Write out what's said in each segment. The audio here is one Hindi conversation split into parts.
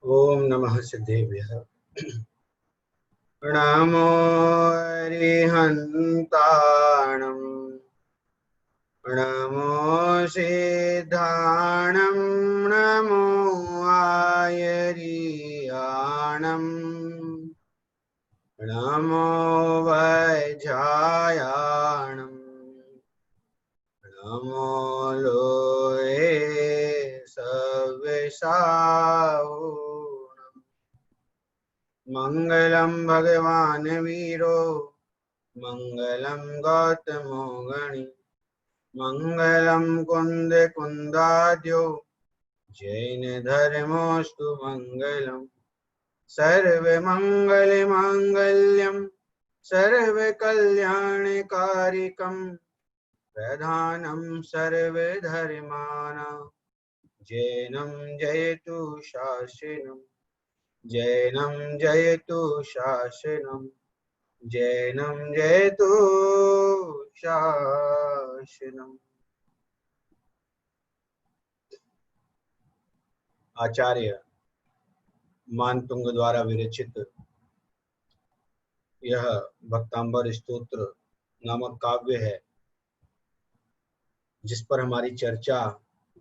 ओम नमः सिद्धेभ्यः। नमो अरिहन्ताणं नमो सिद्धाणं नमो आयरियाणं नमो वैझायाणं नमो लोये सव्यसाहुणम्। मंगलम भगवान वीरो मंगलम गौतमो गणि मंगलम कुंद कुंदाद्यो जैन धर्मोस्तु मंगलम सर्व मंगल मांगल्यम सर्व कल्याणकारिकम प्रधानम सर्व धर्माणां जैनम जयतु शासनम जैनम जयतु शासनम जैनम जयतु शासनम। आचार्य मानतुंग द्वारा विरचित यह भक्तांबर स्तोत्र नामक काव्य है, जिस पर हमारी चर्चा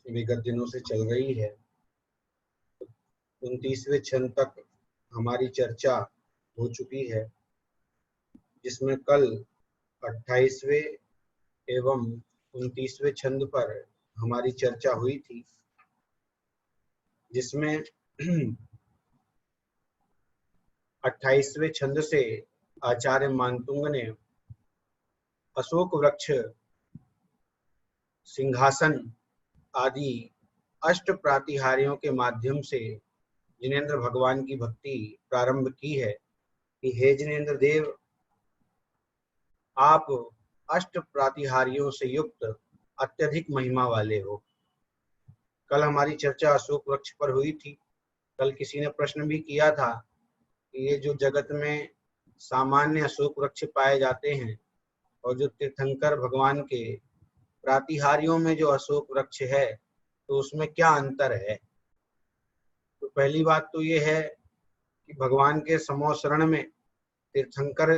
विगत दिनों से चल रही है। 29वें छंद तक हमारी चर्चा हो चुकी है, जिसमें कल 28वें एवं 29वें छंद पर हमारी चर्चा हुई थी, जिसमें 28वें छंद से आचार्य मानतुंग ने अशोक वृक्ष, सिंहासन आदि अष्ट प्रातिहार्यों के माध्यम से जिनेंद्र भगवान की भक्ति प्रारंभ की है कि हे जिनेंद्र देव, आप अष्ट प्रातिहार्यों से युक्त अत्यधिक महिमा वाले हो। कल हमारी चर्चा अशोक वृक्ष पर हुई थी। कल किसी ने प्रश्न भी किया था कि ये जो जगत में सामान्य अशोक वृक्ष पाए जाते हैं और जो तीर्थंकर भगवान के प्रातिहार्यों में जो अशोक वृक्ष है, तो उसमें क्या अंतर है। तो पहली बात तो ये है कि भगवान के समो शरण में तीर्थंकर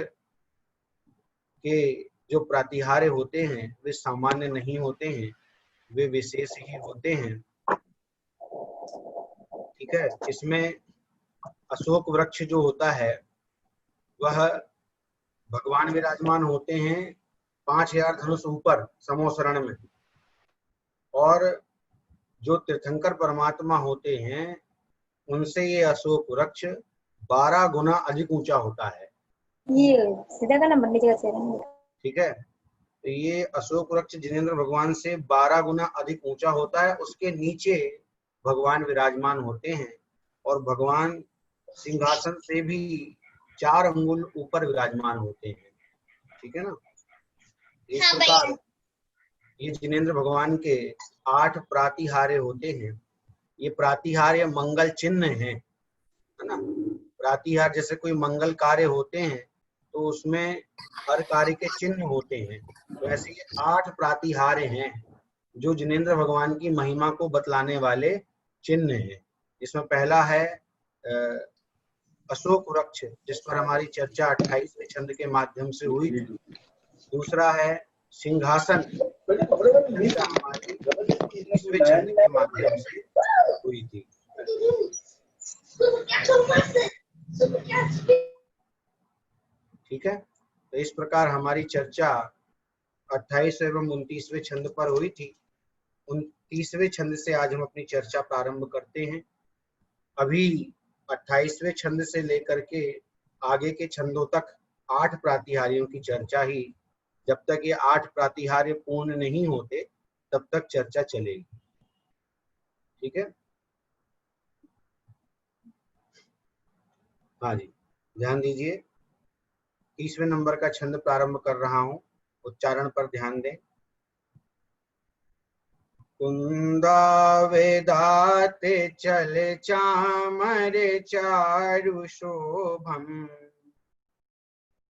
के जो प्रातिहार्य होते हैं वे सामान्य नहीं होते हैं, वे विशेष ही होते हैं। ठीक है। इसमें अशोक वृक्ष जो होता है वह भगवान विराजमान होते हैं 5000 धनुष ऊपर समोसरण में, और जो तीर्थंकर परमात्मा होते हैं उनसे ये अशोक वृक्ष 12 गुना अधिक ऊंचा होता है। ठीक है। तो ये अशोक वृक्ष जिनेंद्र भगवान से 12 गुना अधिक ऊंचा होता है। उसके नीचे भगवान विराजमान होते हैं और भगवान सिंहासन से भी 4 अंगुल ऊपर विराजमान होते हैं। ठीक है ना। इस प्रकार ये जिनेंद्र भगवान के 8 प्रातिहार्य होते हैं। ये प्रातिहार्य मंगल चिन्ह है ना। प्रातिहार्य जैसे कोई मंगल कार्य होते हैं तो उसमें हर कार्य के चिन्ह होते हैं, तो ऐसे ये 8 प्रातिहार्य हैं जो जिनेंद्र भगवान की महिमा को बतलाने वाले चिन्ह हैं। इसमें पहला है अशोक वृक्ष, जिस पर हमारी चर्चा 28वें छंद के माध्यम से हुई थी। दूसरा है सिंहासन, चर्चा हमारी 29वें छंद के माध्यम से हुई थी। ठीक है। तो इस प्रकार हमारी चर्चा 28 एवं 29वें छंद पर हुई थी। 29वें छंद से आज हम अपनी चर्चा प्रारंभ करते हैं। अभी 28वें छंद से लेकर के आगे के छंदों तक 8 प्रातिहार्यों की चर्चा ही, जब तक ये 8 प्रातिहार्य पूर्ण नहीं होते तब तक चर्चा चलेगी। ठीक है। हाँ जी, ध्यान दीजिए। 30वें नंबर का छंद प्रारंभ कर रहा हूं, उच्चारण पर ध्यान दें। कुंदा वेदाते चल चामर चारु शोभम,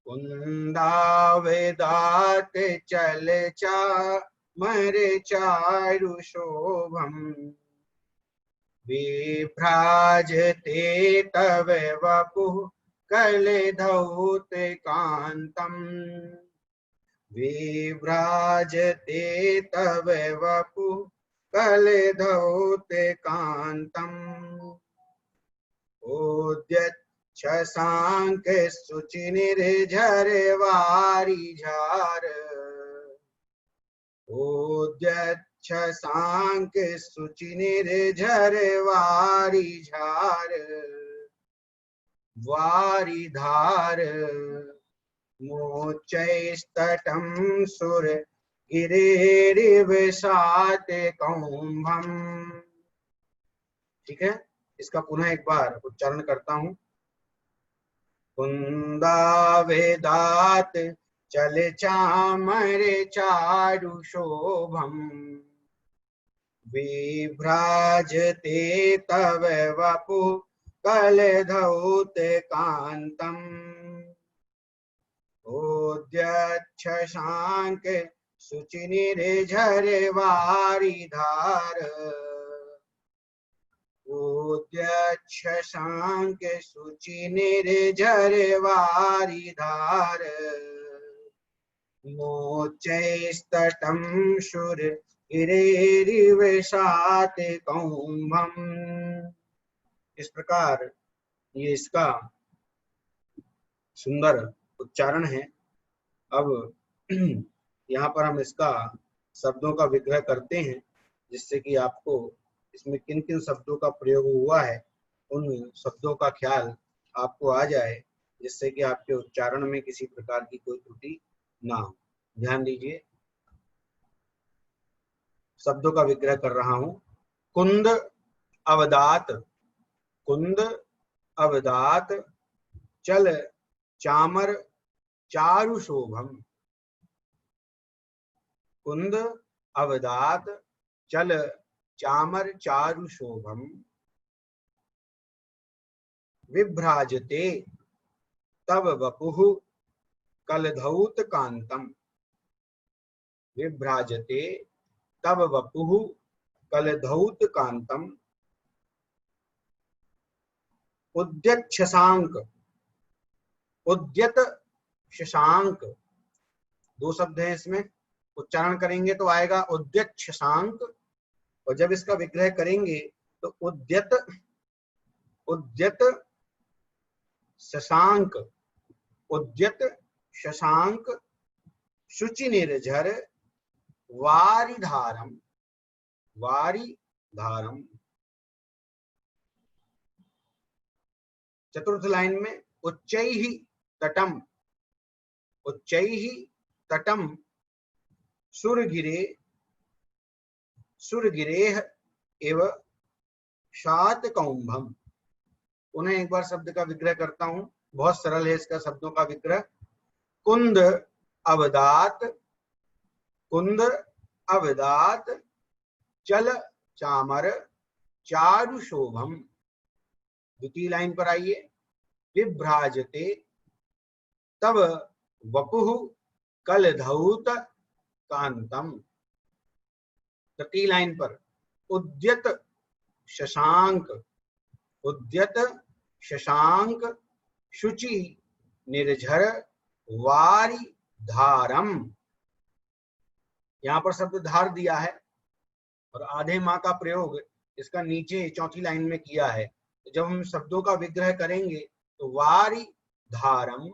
कुंदा वेदाते चल चामर चारु शोभम, विभ्राजते तव वपुः कलधौते कान्तम् विभ्राजते तव वपुः कलधौते कान्तम् उद्यच्छशाङ्क शुचिनिर्झरवारिझार उद्यच्छशाङ्क शुचिनिर्झरवारिझार वारिधार मोचैस्तटं सुरगिरिर्विशात कौम्भम्। ठीक है, इसका पुनः एक बार उच्चारण करता हूं। कुन्दावेदात चल चामर चारु शोभम् विभ्राजते तव वपुः कलधौत कान्तम् उद्यच्छशाङ्क शुचिनिर्झरवारिधार उद्यच्छशाङ्क शुचिनिर्झरवारिधार मोचैस्तटं शूरगिरिर्विशात कौम्भम्। इस प्रकार ये इसका सुंदर उच्चारण है। अब यहाँ पर हम इसका शब्दों का विग्रह करते हैं, जिससे कि आपको इसमें किन किन शब्दों का प्रयोग हुआ है उन शब्दों का ख्याल आपको आ जाए, जिससे कि आपके उच्चारण में किसी प्रकार की कोई त्रुटि ना हो। ध्यान दीजिए, शब्दों का विग्रह कर रहा हूं। कुंद अवदात, कुंद अवदात चल चामर चारु शोभम। कुंद अवदात चल चामर चारु शोभम विभ्राजते तव वपुः कलधौत कांतम। विभ्राजते तव वपुः कलधौत कांतम उद्यत शशांक। उद्यत शशांक दो शब्द हैं, इसमें उच्चारण करेंगे तो आएगा उद्यत शशांक, और जब इसका विग्रह करेंगे तो उद्यत उद्यत शशांक। उद्यत शशांक शुचि निर्झर वारिधारम। वारिधारम। चतुर्थ लाइन में उच्चैः तटम। उच्चैः तटम सुरगिरे सुरगिरेह एव शात कौम्भम। उन्हें एक बार शब्द का विग्रह करता हूं, बहुत सरल है इसका शब्दों का विग्रह। कुंद अवदात, कुंद अवदात चल चामर चारु शोभम। द्वितीय लाइन पर आइए। विभ्राजते तब वपुः कलधौत कांतम। तृतीय लाइन पर उद्यत शशांक। उद्यत शशांक शुचि निर्झर वारि धारम। यहां पर शब्द धार दिया है और आधे माह का प्रयोग इसका नीचे चौथी लाइन में किया है। जब हम शब्दों का विग्रह करेंगे तो वारि धारम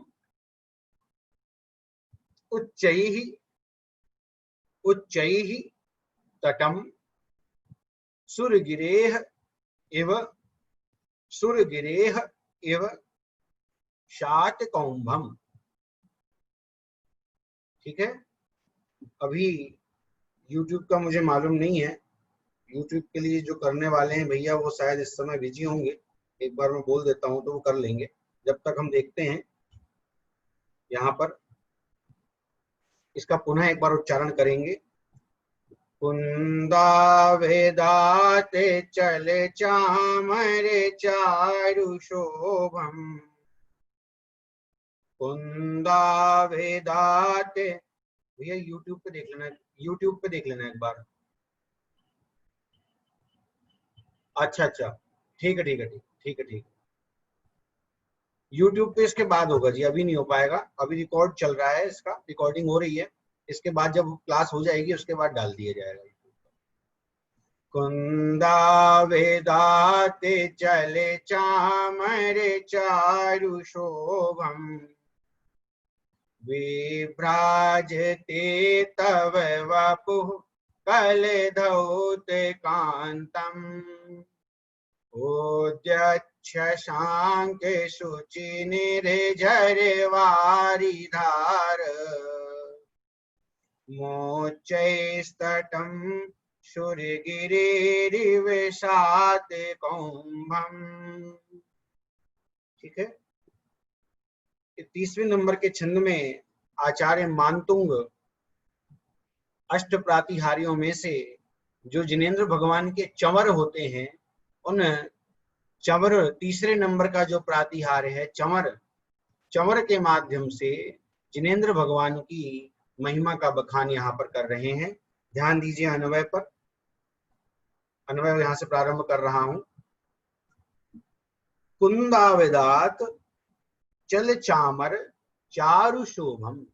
उच्चैः उच्चैः तटम सुरगिरेह इव सुरगिरेह इव शात कौम्भम। ठीक है, अभी YouTube का मुझे मालूम नहीं है। YouTube के लिए जो करने वाले हैं भैया वो शायद इस समय बिजी होंगे। एक बार मैं बोल देता हूं तो वो कर लेंगे। जब तक हम देखते हैं, यहाँ पर इसका पुनः एक बार उच्चारण करेंगे। कुंदावेदाते चल चामर चारु शोभम। कुंदावेदाते, भैया YouTube पे देख लेना, YouTube पे देख लेना एक बार। अच्छा अच्छा, ठीक है ठीक है ठीक ठीक है ठीक है। यूट्यूब पे इसके बाद होगा जी, अभी नहीं हो पाएगा, अभी रिकॉर्ड चल रहा है, इसका रिकॉर्डिंग हो रही है। इसके बाद जब क्लास हो जाएगी उसके बाद डाल दिया जाएगा। कुंदा वेदाते चले चामरे चारु शोभम, विभ्राजते तव वपुः कलधौत कांतम, उद्यच्छ शांक शुचि निर्झरवारिधार, मोच्चैस्तटं शूरगिरिर्विशात कौम्भम। ठीक है, 30वें नंबर के छंद में आचार्य मानतुंग अष्ट प्रातिहारियों में से जो जिनेंद्र भगवान के चंवर होते हैं, उन चंवर, तीसरे नंबर का जो प्रातिहार है चंवर, चंवर के माध्यम से जिनेंद्र भगवान की महिमा का बखान यहाँ पर कर रहे हैं। ध्यान दीजिए अन्वय पर, अन्वय यहाँ से प्रारंभ कर रहा हूं। कुंदावेदात चल चामर चारु शोभम।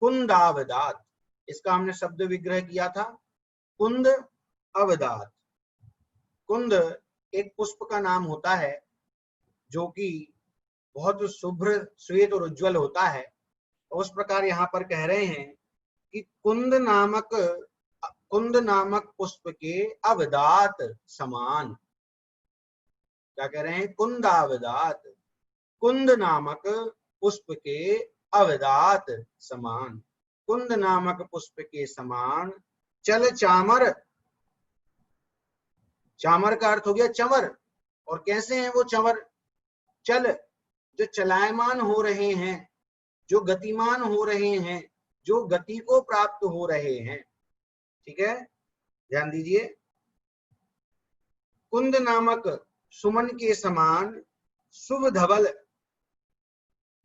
कुंदावदात, इसका हमने शब्द विग्रह किया था। कुंद अवदात, कुंद एक पुष्प का नाम होता है जो कि बहुत शुभ्र श्वेत और उज्जवल होता है। उस प्रकार यहाँ पर कह रहे हैं कि कुंद नामक पुष्प के अवदात समान। क्या कह रहे हैं? कुंदावदात, कुंद नामक पुष्प के अवदात समान, कुंद नामक पुष्प के समान चल चामर। चामर का अर्थ हो गया चंवर। और कैसे हैं वो चंवर? चल, जो चलायमान हो रहे हैं, जो गतिमान हो रहे हैं, जो गति को प्राप्त हो रहे हैं। ठीक है, ध्यान दीजिए। कुंद नामक सुमन के समान शुभ धवल,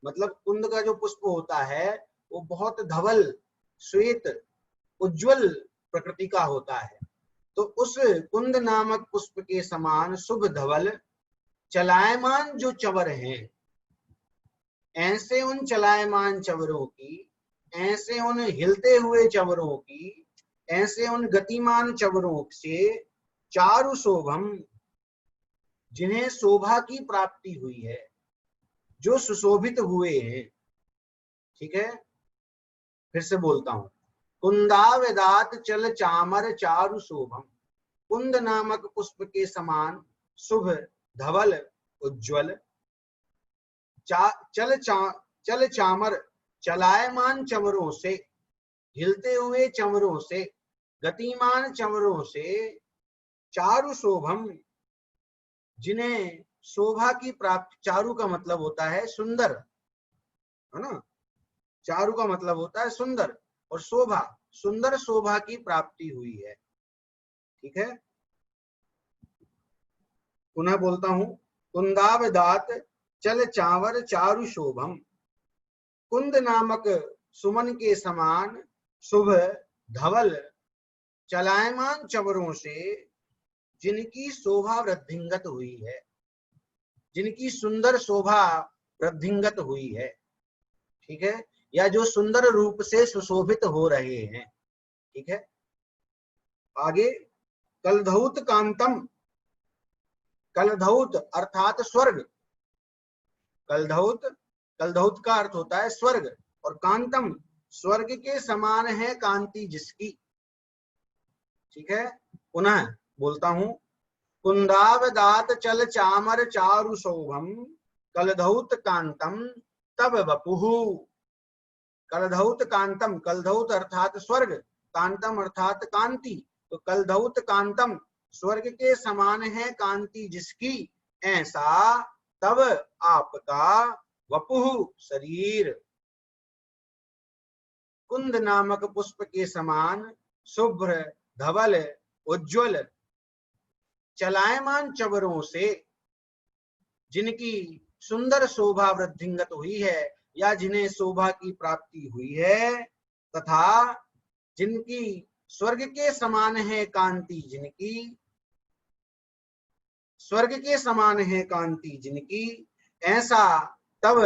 मतलब कुंद का जो पुष्प होता है वो बहुत धवल, श्वेत, उज्जवल प्रकृति का होता है। तो उस कुंद नामक पुष्प के समान शुभ धवल चलायमान जो चंवर हैं, ऐसे उन चलायमान चंवरों की, ऐसे उन हिलते हुए चंवरों की, ऐसे उन गतिमान चंवरों से चारु शोभम, जिन्हें शोभा की प्राप्ति हुई है, जो सुशोभित हुए हैं। ठीक है, फिर से बोलता हूं। कुंदावेदात चल चामर चारु शोभम, कुंद नामक पुष्प के समान शुभ धवल उज्ज्वल, चल चामर, चलायमान चंवरों से, हिलते हुए चंवरों से, गतिमान चंवरों से, चारु शोभम, जिन्हें शोभा की प्राप्ति, चारु का मतलब होता है सुंदर, है ना? चारु का मतलब होता है सुंदर, और शोभा, सुंदर शोभा की प्राप्ति हुई है। ठीक है, पुनः बोलता हूं। कुंदावदात चल चावर चारु शोभम, कुंद नामक सुमन के समान शुभ धवल चलायमान चंवरों से जिनकी शोभा वृद्धिंगत हुई है, जिनकी सुंदर शोभा वृद्धिंगत हुई है। ठीक है, या जो सुंदर रूप से सुशोभित हो रहे हैं। ठीक है, आगे कलधौत कांतम, कलधौत अर्थात स्वर्ग, कलधौत, कलधौत का अर्थ होता है स्वर्ग, और कांतम, स्वर्ग के समान है कांति जिसकी। ठीक है, पुनः बोलता हूं। कुंदावदात चल चामर चारु शोभम, कलधौत कांतम तब वपुहु। कलधौत कांतम, कलधौत अर्थात स्वर्ग, कांतम अर्थात कांति। तो कलधौत कांतम, स्वर्ग के समान है कांति जिसकी, ऐसा तब आपका वपुः शरीर, कुंद नामक पुष्प के समान शुभ्र धवल उज्ज्वल चलायमान चंवरों से जिनकी सुंदर शोभा वृद्धिंगत हुई है, या जिन्हें शोभा की प्राप्ति हुई है, तथा जिनकी स्वर्ग के समान है कांति जिनकी, स्वर्ग के समान है कांति जिनकी, ऐसा तब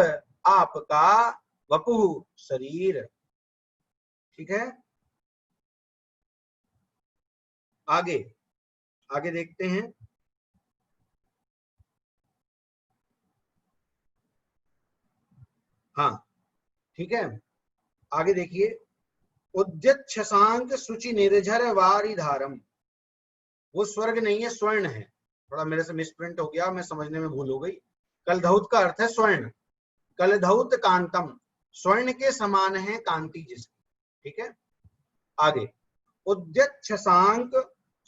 आपका वपुः शरीर। ठीक है, आगे आगे देखते हैं। हाँ ठीक है, आगे देखिए। उद्यत शशांक शुचि निर्झर वारिधारम, वो स्वर्ग नहीं है, स्वर्ण है। थोड़ा मेरे से मिसप्रिंट हो गया, मैं समझने में भूल हो गई। कलधौत का अर्थ है स्वर्ण। कलधौत कांतम, स्वर्ण के समान है कांति जिसकी। ठीक है, आगे। उद्यत शशांक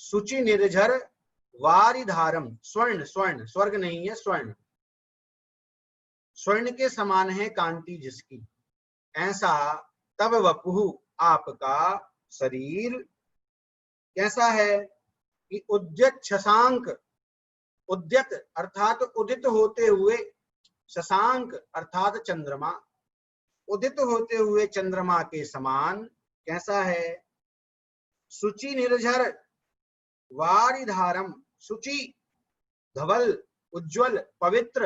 शुचि निर्झर वारिधारम, स्वर्ण स्वर्ण, स्वर्ग नहीं है, स्वर्ण। स्वर्ण के समान है कांति जिसकी, ऐसा तब वपुः आपका शरीर कैसा है कि उद्यत शशांक, उद्यत अर्थात उदित होते हुए, शशांक अर्थात चंद्रमा, उदित होते हुए चंद्रमा के समान कैसा है। शुचि निर्झर वारिधारम, शुचि धवल उज्ज्वल पवित्र,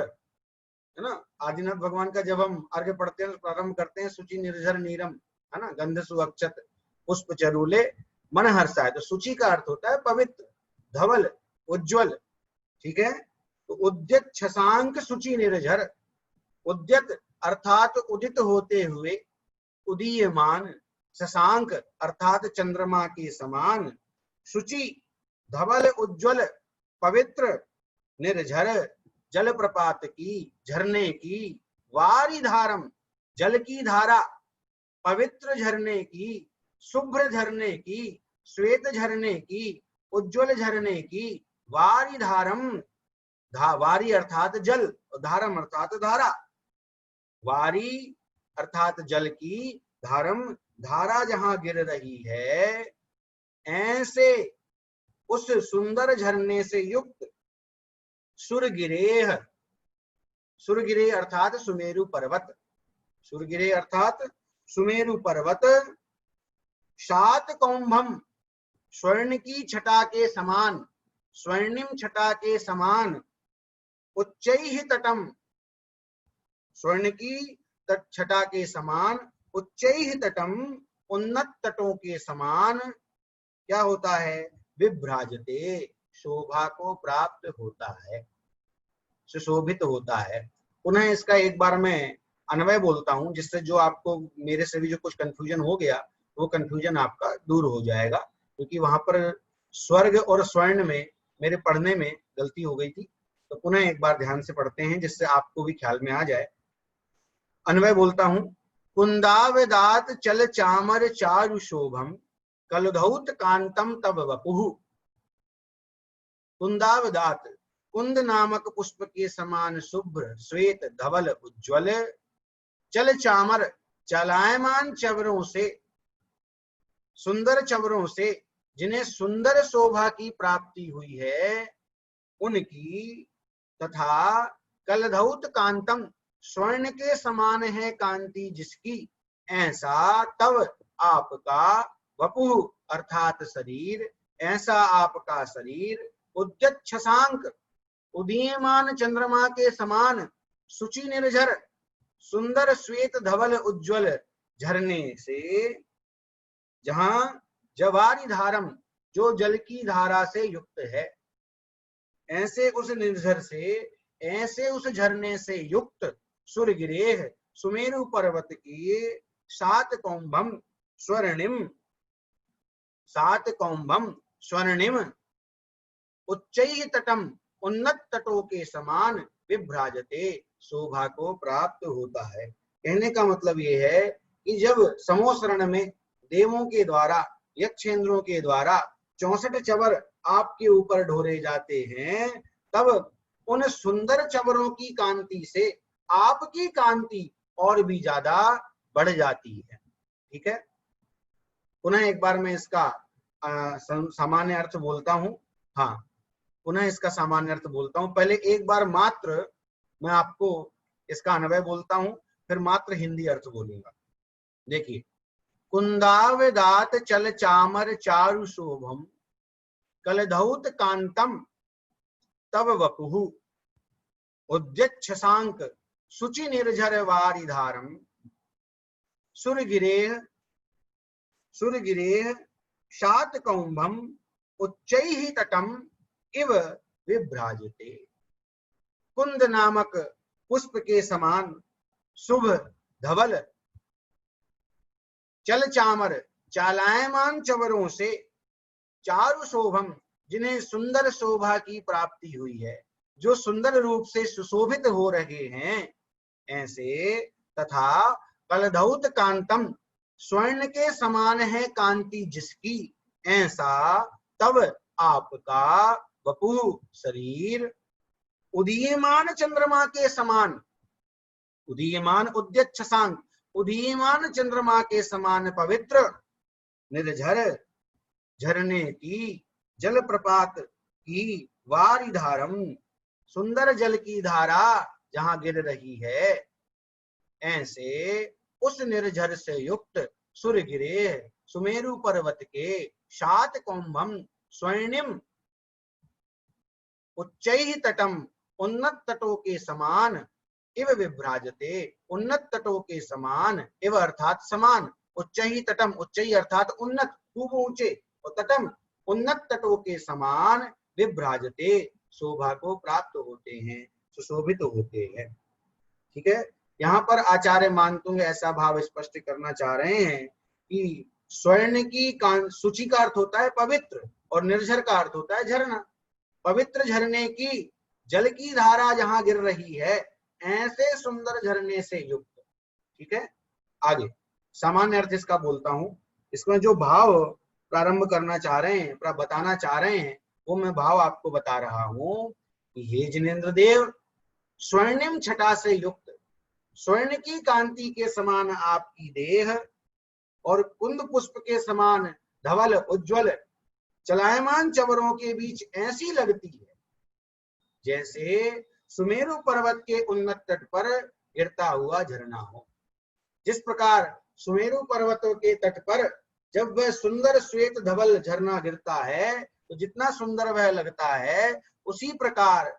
है ना। आदिनाथ भगवान का जब हम अर्घ्य पढ़ते हैं, प्रारंभ करते हैं शुचि निर्झर नीरम, है ना, गंध सुअक्षत पुष्प चरूले मन हर्षाय। तो शुचि का अर्थ होता है पवित्र, धवल उज्ज्वल। ठीक है, तो उद्यत शशांक शुचि निर्झर, उद्यत अर्थात उदित होते हुए, उदीयमान, शशांक अर्थात चंद्रमा के समान, शुचि धवल उज्ज्वल पवित्र, निर्झर जल प्रपात की, झरने की, वारिधारम जल की धारा, पवित्र झरने की, शुभ्र झरने की, श्वेत झरने की, उज्ज्वल झरने की, वारिधारम, वारी अर्थात जल, धारम अर्थात धारा। वारी अर्थात जल की, धारम धारा जहां गिर रही है, ऐसे उस सुंदर झरने से युक्त सुरगिरेह, सुरगिरे अर्थात सुमेरु पर्वत, सुरगिरे अर्थात सुमेरु पर्वत, शात कौंभम स्वर्ण की छटा के समान, स्वर्णिम छटा के समान, उच्चैः तटम स्वर्ण की छटा के समान, उच्चैः तटम उन्नत तटों के समान क्या होता है, विभ्राजते शोभा को प्राप्त होता है, सुशोभित होता है। पुनः इसका एक बार मैं अन्वय बोलता हूं, जिससे जो आपको मेरे से भी जो कुछ कंफ्यूजन हो गया वो कंफ्यूजन आपका दूर हो जाएगा, क्योंकि वहां पर स्वर्ग और स्वर्ण में मेरे पढ़ने में गलती हो गई थी। तो पुनः एक बार ध्यान से पढ़ते हैं, जिससे आपको भी ख्याल में आ जाए। अन्वय बोलता हूं। कुंदावदात चल चामर चारु शोभम, कलधौत कांतम तब वपुः। कुंदावदात, कुंद नामक पुष्प के समान शुभ्र श्वेत धवल उज्ज्वल, चल चामर चलायमान चवरों से, सुंदर चवरों से, जिन्हें सुंदर शोभा की प्राप्ति हुई है उनकी, तथा कलधौत कांतम स्वर्ण के समान है कांति जिसकी, ऐसा तब आपका वपुः अर्थात शरीर, ऐसा आपका शरीर, उद्यत शशांक उदीयमान चंद्रमा के समान, शुचि निर्झर सुंदर श्वेत धवल उज्ज्वल झरने से, जहां जवारी धारम जो जल की धारा से युक्त है, ऐसे उस निर्झर से, ऐसे उस झरने से युक्त सुरगिरेह सुमेरु पर्वत की, सात कौंभम स्वर्णिम, सात कौंभम स्वर्णिम, उच्चैः तटम उन्नत तटों के समान, विभ्राजते शोभा को प्राप्त होता है। कहने का मतलब ये है कि जब समोसरण में देवों के द्वारा, यक्षेंद्रों के द्वारा 64 चवर आपके ऊपर ढोरे जाते हैं, तब उन सुंदर चवरों की कांति से आपकी कांति और भी ज्यादा बढ़ जाती है। ठीक है, पुनः एक बार मैं इसका सामान्य अर्थ बोलता हूं। हाँ, पुनः इसका सामान्य अर्थ बोलता हूं। पहले एक बार मात्र मैं आपको इसका अन्वय बोलता हूं, फिर मात्र हिंदी अर्थ बोलूंगा। देखिए, कुंदावदात चल चामर चारु शोभम, कलधौत कांतम तब वपुः उद्यच्छशांक शुचि निर्झर वारिधारम सुरगिरेः शातकौंभम उच्चैः तटम इव विभ्राजते। कुंद नामक पुष्प के समान शुभ धवल चल चामर चालायमान चवरों से चारु शोभम जिन्हें सुंदर शोभा की प्राप्ति हुई है, जो सुंदर रूप से सुशोभित हो रहे हैं, ऐसे तथा कलधौत कांतम स्वर्ण के समान है कांति जिसकी, ऐसा तब आपका वपु शरीर उदीयमान चंद्रमा के समान, उदीयमान उद्यच्छशांक उदीयमान चंद्रमा के समान पवित्र निर्झर झरने की जल प्रपात की वारिधारम सुंदर जल की धारा जहां गिर रही है, ऐसे उस निर्झर से युक्त सुरगिरे सुमेरु पर्वत के शातकौंभम स्वर्णिम उच्चैः तटम उन्नत तटों के समान इव विभ्राजते, उन्नत तटों के समान, इव अर्थात समान, उच्चैः तटम उच्चैः अर्थात उन्नत खूब ऊंचे, और तटम उन्नत तटों के समान विभ्राजते शोभा को प्राप्त होते हैं, सुशोभित होते हैं। ठीक है, यहाँ पर आचार्य मानतुंग ऐसा भाव स्पष्ट करना चाह रहे हैं कि स्वर्ण की सूची का अर्थ होता है पवित्र और निर्झर का अर्थ होता है झरना। पवित्र झरने की जल की धारा जहां गिर रही है, ऐसे सुंदर झरने से युक्त। ठीक है, आगे सामान्य अर्थ इसका बोलता हूं। इसमें जो भाव प्रारंभ करना चाह रहे हैं, बताना चाह रहे हैं, वो मैं भाव आपको बता रहा हूं कि हे जिनेंद्र देव, स्वर्णिम छटा से युक्त स्वर्ण की कांति के समान आपकी देह और कुंद पुष्प के समान धवल उज्ज्वल चलायमान चवरों के बीच ऐसी लगती है जैसे सुमेरु पर्वत के उन्नत तट पर गिरता हुआ झरना हो। जिस प्रकार सुमेरु पर्वतों के तट पर जब वह सुंदर श्वेत धवल झरना गिरता है तो जितना सुंदर वह लगता है, उसी प्रकार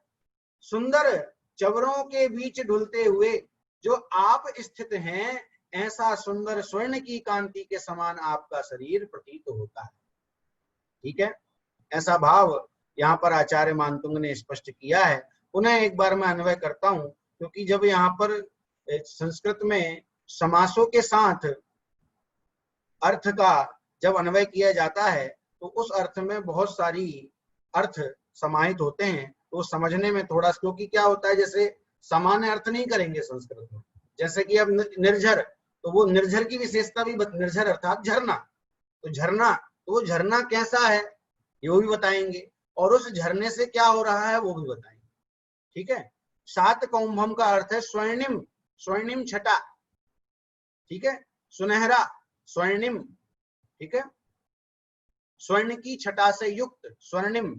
सुंदर चवरों के बीच ढुलते हुए जो आप स्थित हैं, ऐसा सुंदर स्वर्ण की कांति के समान आपका शरीर प्रतीत होता है। ठीक है, ऐसा भाव यहाँ पर आचार्य मानतुंग ने स्पष्ट किया है। पुनः एक बार मैं अन्वय करता हूं, क्योंकि जब यहाँ पर संस्कृत में समासों के साथ अर्थ का जब अन्वय किया जाता है तो उस अर्थ में बहुत सारी अर्थ समाहित होते हैं, तो समझने में थोड़ा, क्योंकि क्या होता है, जैसे सामान्य अर्थ नहीं करेंगे संस्कृत में, जैसे कि अब निर्झर, तो वो निर्झर की विशेषता भी, निर्झर अर्थात झरना, तो झरना, तो वो झरना कैसा है ये भी बताएंगे, और उस झरने से क्या हो रहा है वो भी बताएंगे। ठीक है, शातकौंभम का अर्थ है स्वर्णिम, स्वर्णिम छटा। ठीक है, सुनहरा, स्वर्णिम। ठीक है, स्वर्ण की छटा से युक्त, स्वर्णिम।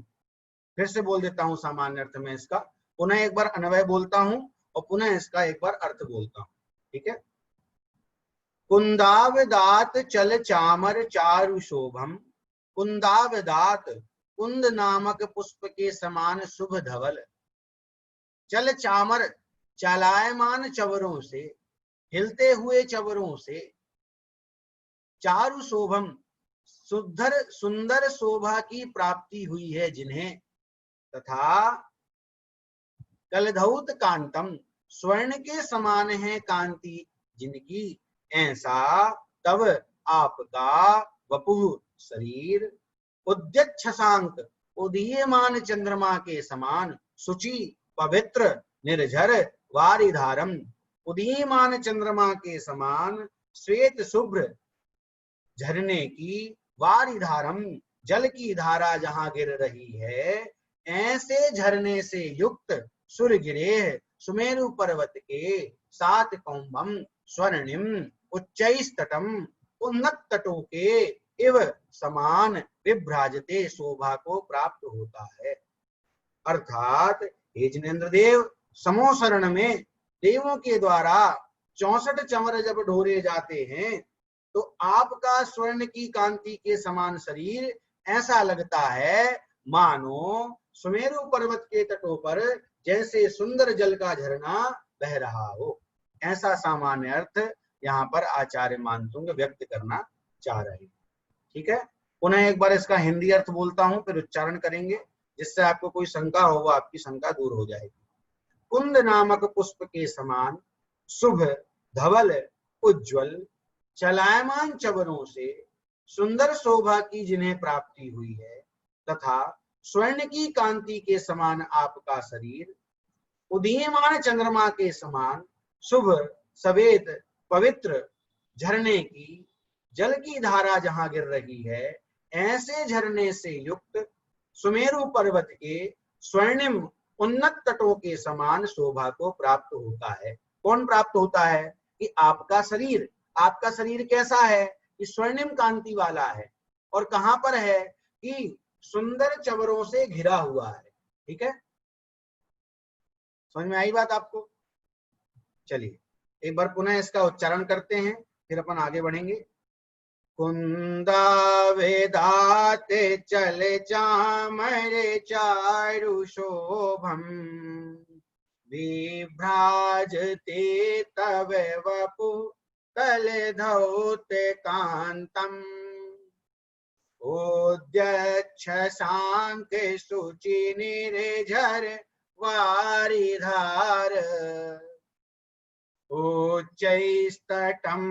फिर से बोल देता हूं सामान्य अर्थ में इसका, पुनः एक बार अन्वय बोलता हूं और पुनः इसका एक बार अर्थ बोलता हूं। ठीक है, कुंदावदात चल चामर चारु शोभम, कुंदावदात कुंद नामक पुष्प के समान शुभ धवल, चल चामर चालायमान चवरों से, हिलते हुए चवरों से, चारु शोभम सुंदर शोभा की प्राप्ति हुई है जिन्हें, तथा कलधौत कांतम स्वर्ण के समान है कांति जिनकी, ऐसा तब आपका वपुः शरीर उद्यच्छशांक उदीयमान चंद्रमा के समान शुचि पवित्र निर्झर वारिधारम, उदीयमान चंद्रमा के समान श्वेत शुभ्र झरने की वारिधारम जल की धारा जहां गिर रही है, ऐसे झरने से युक्त सुरगिरे सुमेरु पर्वत के शातकौंभम स्वर्णिम उच्चैस्तटम उन्नत तटों के इव समान विभ्राजते शोभा को प्राप्त होता है। अर्थात हे जिनेंद्र देव, समोसरण में देवों के द्वारा 64 चमर जब ढोरे जाते हैं तो आपका स्वर्ण की कांति के समान शरीर ऐसा लगता है मानो सुमेरु पर्वत के तटों पर जैसे सुंदर जल का झरना बह रहा हो। ऐसा सामान्य अर्थ यहाँ पर आचार्य मानतुंग व्यक्त करना चाह रहे हैं। ठीक है, पुनः एक बार इसका हिंदी अर्थ बोलता हूं, फिर उच्चारण करेंगे, जिससे आपको कोई शंका हो वो आपकी शंका दूर हो जाएगी। कुंद नामक पुष्प के समान शुभ, धवल, उज्ज्वल, चलायमान चवरों से सुंदर शोभा की जिन्हें प्राप्ति हुई है, तथा स्वर्ण की कांति के समान आपका शरीर, उदीयमान चंद्रमा के समान शुभ, सफेद, पवित्र, झरने की जल की धारा जहां गिर रही है, ऐसे झरने से युक्त सुमेरु पर्वत के स्वर्णिम उन्नत तटों के समान शोभा को प्राप्त होता है। कौन प्राप्त होता है? कि आपका शरीर। आपका शरीर कैसा है? कि स्वर्णिम कांति वाला है। और कहां पर है? कि सुंदर चवरों से घिरा हुआ है। ठीक है, समझ में आई बात आपको? चलिए एक बार पुनः इसका उच्चारण करते हैं, फिर अपन आगे बढ़ेंगे। कुंदा वेदाते चले चामरे चारु शोभम, विभ्राजते तव वपु तल धौते कांतम, उद्यच्छ सांक शुचि निर्झर वारिधार, उच्चैस्तटं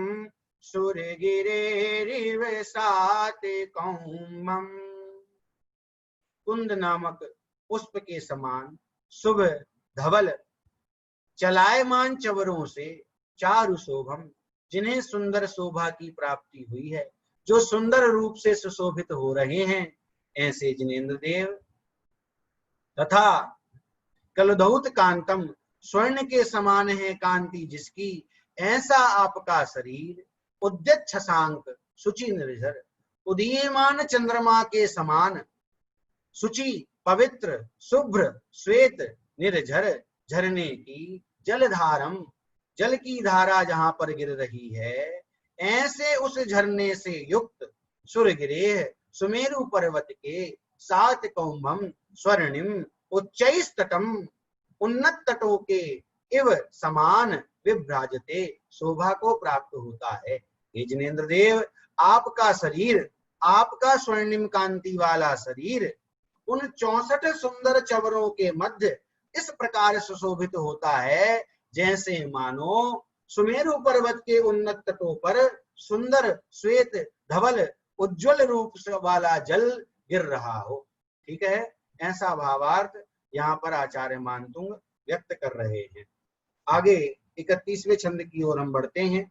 सुरगिरेरिव सातिकौमम्। कुंद नामक पुष्प के समान शुभ, धवल, चलायमान चवरों से चारु शोभम, जिन्हें सुंदर शोभा की प्राप्ति हुई है, जो सुंदर रूप से सुशोभित हो रहे हैं, ऐसे जिनेंद्र देव। तथा कलधौत कांतम, स्वर्ण के समान है कांति जिसकी, ऐसा आपका शरीर, उद्यत शशांक, शुचि निर्झर, उदीयमान चंद्रमा के समान शुचि, पवित्र, शुभ्र, श्वेत, निर्झर, झरने की जलधारम, जल की धारा जहां पर गिर रही है, ऐसे उस झरने से युक्त सुरगिरेह, सुमेरु पर्वत के सात कौम्भम स्वर्णिम उच्चैस्तटम, उन्नत तटों के इव समान विभ्राजते, शोभा को प्राप्त होता है। हे जिनेंद्र देव, आपका शरीर, आपका स्वर्णिम कांति वाला शरीर उन 64 सुंदर चवरों के मध्य इस प्रकार सुशोभित होता है, जैसे मानो सुमेरु पर्वत के उन्नत तटों पर सुंदर श्वेत, धवल, उज्ज्वल रूप वाला जल गिर रहा हो। ठीक है, ऐसा भावार्थ यहाँ पर आचार्य मानतुंग व्यक्त कर रहे हैं। आगे 31वें छंद की ओर हम बढ़ते हैं।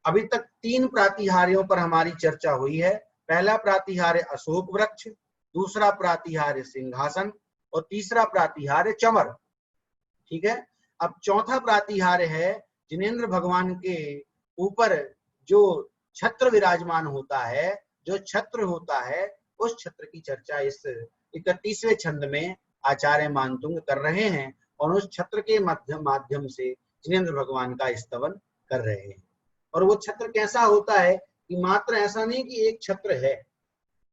अभी तक 3 प्रातिहार्यों पर हमारी चर्चा हुई है। पहला प्रातिहार्य अशोक वृक्ष, दूसरा प्रातिहार्य सिंहासन और तीसरा प्रातिहार्य चमर। ठीक है, अब चौथा प्रातिहार्य है जिनेंद्र भगवान के ऊपर जो छत्र विराजमान होता है, जो छत्र होता है, उस छत्र की चर्चा इस 31वें छंद में आचार्य मानतुंग कर रहे हैं और उस छत्र के माध्यम से जिनेंद्र भगवान का स्तवन कर रहे हैं। और वो छत्र कैसा होता है कि मात्र ऐसा नहीं कि एक छत्र है,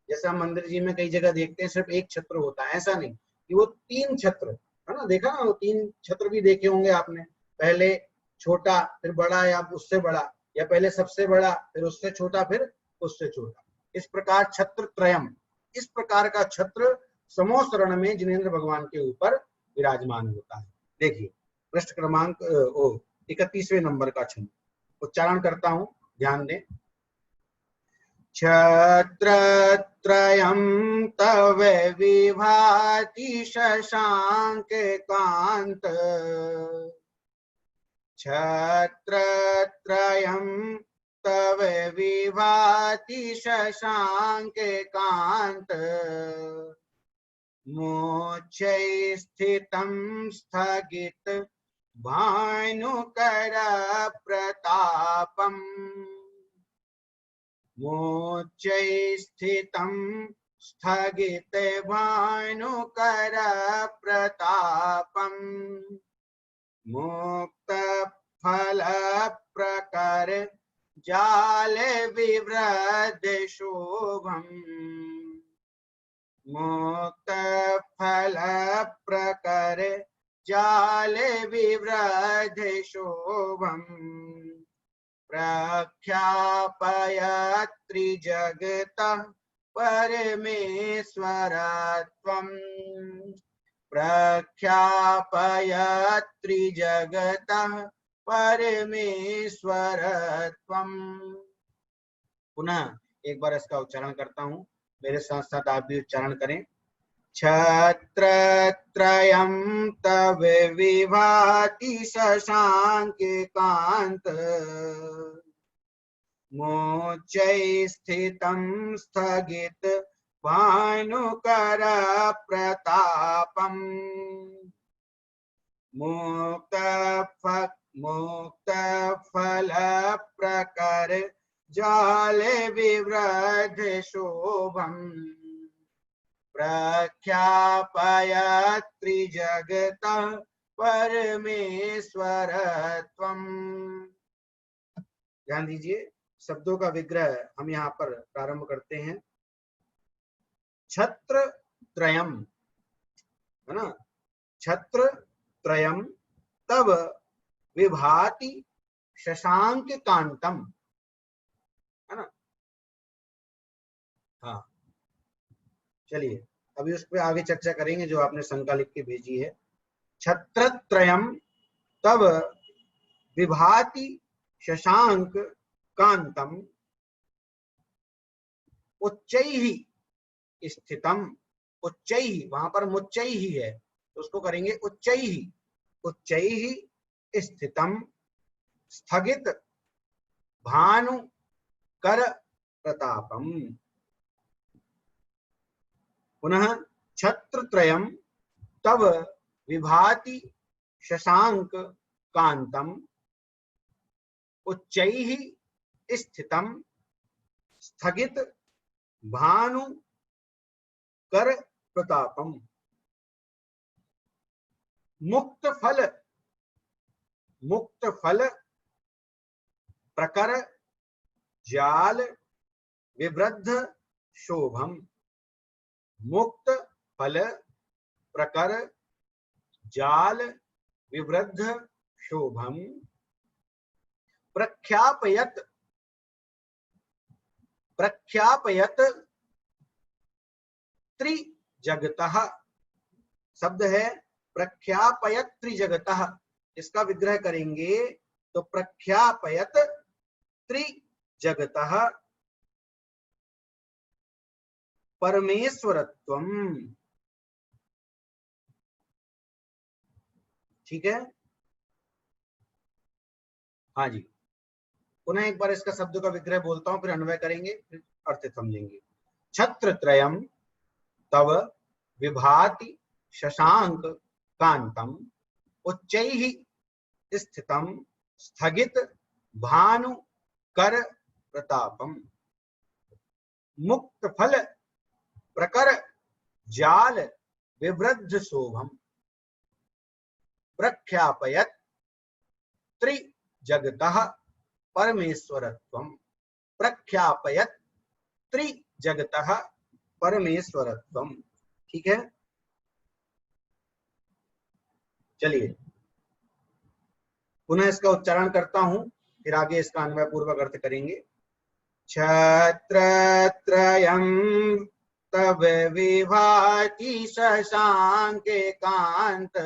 जैसा मंदिर जी में कई जगह देखते हैं सिर्फ एक छत्र होता है, ऐसा नहीं, कि वो 3 छत्र है ना, देखा ना, वो 3 छत्र भी देखे होंगे आपने, पहले छोटा फिर बड़ा या उससे बड़ा, या पहले सबसे बड़ा फिर उससे छोटा फिर उससे छोटा, इस प्रकार छत्र त्रयम, इस प्रकार का छत्र समोसरण में जिनेंद्र भगवान के ऊपर विराजमान होता है। देखिए पृष्ठ क्रमांक 31वें नंबर का छंद उच्चारण करता हूं, ध्यान दें। छत्रत्रयं तव विभाति शशांक कांत, छत्रत्रयं तव विभाति शशांक कांत, मोक्षे स्थितं स्थगित भानुकर प्रतापम्, मोक्षे स्थितं स्थगित भानुकर प्रतापम्, मुक्त फल प्रकर जाल विवृद्ध शोभम्, मुक्त फल प्रकर जाल विवृध शोभम प्रख्यापयत्रिजगतः परमेश्वरत्वम् प्रख्यापयत्रिजगतः परमेश्वरत्वम्। पुनः एक बार इसका उच्चारण करता हूँ, मेरे साथ साथ आप भी उच्चारण करें। छत्रत्रयं तव विभाति शशांककांत मोचै स्थितं स्थगित भानुकर प्रतापम् मुक्त फल प्रकर जाल विवृध शोभम् प्रख्यापयत्रिजगतः परमेश्वरत्वम्। ध्यान दीजिए, शब्दों का विग्रह हम यहाँ पर प्रारंभ करते हैं। छत्र त्रयम, है ना, छत्र त्रयम तब विभाति शशांक कांतम, है ना। हाँ, चलिए अभी उस पर आगे चर्चा करेंगे जो आपने शंका लिख के भेजी है। छत्रत्रयम तब विभाति शशांक कांतम उच्चैः स्थितम, उच्चैः वहां पर मुच्चैः है तो उसको करेंगे उच्चैः, उच्चैः स्थितम स्थगित भानु कर प्रतापम। पुनः छत्रत्रयम तब विभाति शशांक कांतम उच्चैः स्थितम स्थगित भानु कर प्रतापम मुक्त फल प्रकर जाल विवृद्ध शोभम मुक्त फल प्रकर जाल विवृद्ध शोभम प्रख्यापयत त्रिजगतः, शब्द है प्रख्यापयत त्रिजगतः, इसका विग्रह करेंगे तो प्रख्यापयत त्रिजगतः परमेश्वरत्वम। ठीक है, हाँ जी। पुनः एक बार इसका शब्दों का विग्रह बोलता हूं, फिर अन्वय करेंगे, फिर अर्थ समझेंगे। छत्रत्रयम तव विभाति शशांक कांतम उच्चैः स्थितम स्थगित भानु कर प्रतापम मुक्त फल प्रकर जाल विवृद्ध शोभम प्रख्यापयत त्रिजगतः परमेश्वरत्वम प्रख्यापयत त्रिजगतः परमेश्वरत्वम। ठीक है, चलिए पुनः इसका उच्चारण करता हूं, फिर आगे इसका अन्वय पूर्वक अर्थ करेंगे। छत्रत्रयं तव विभाति शशांककांत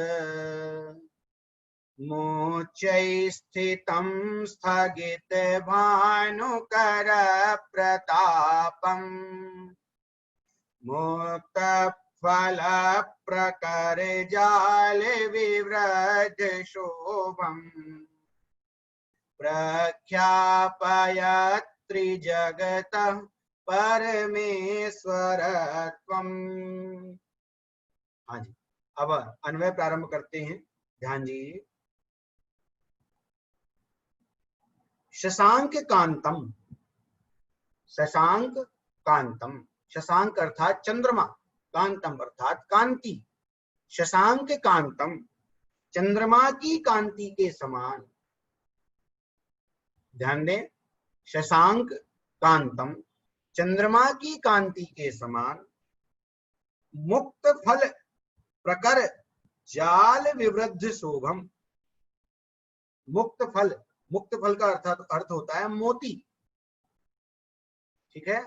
मोचै स्थितं स्थगित भानुकर प्रतापम् मुक्त फल प्रकर जाल विवृद्ध शोभम प्रख्यापयत त्रिजगतः परमेश्वरत्वम्। हाँ जी, अब अन्वय प्रारंभ करते हैं, ध्यान दीजिए। शशांक कांतम, शशांक कांतम, शशांक अर्थात चंद्रमा, कांतम अर्थात कांति। शशांक कांतम चंद्रमा की कांति के समान, ध्यान दें, शशांक कांतम चंद्रमा की कांति के समान मुक्त फल प्रकर जाल विवृद्ध शोभम। मुक्त फल का अर्थ होता है मोती। ठीक है,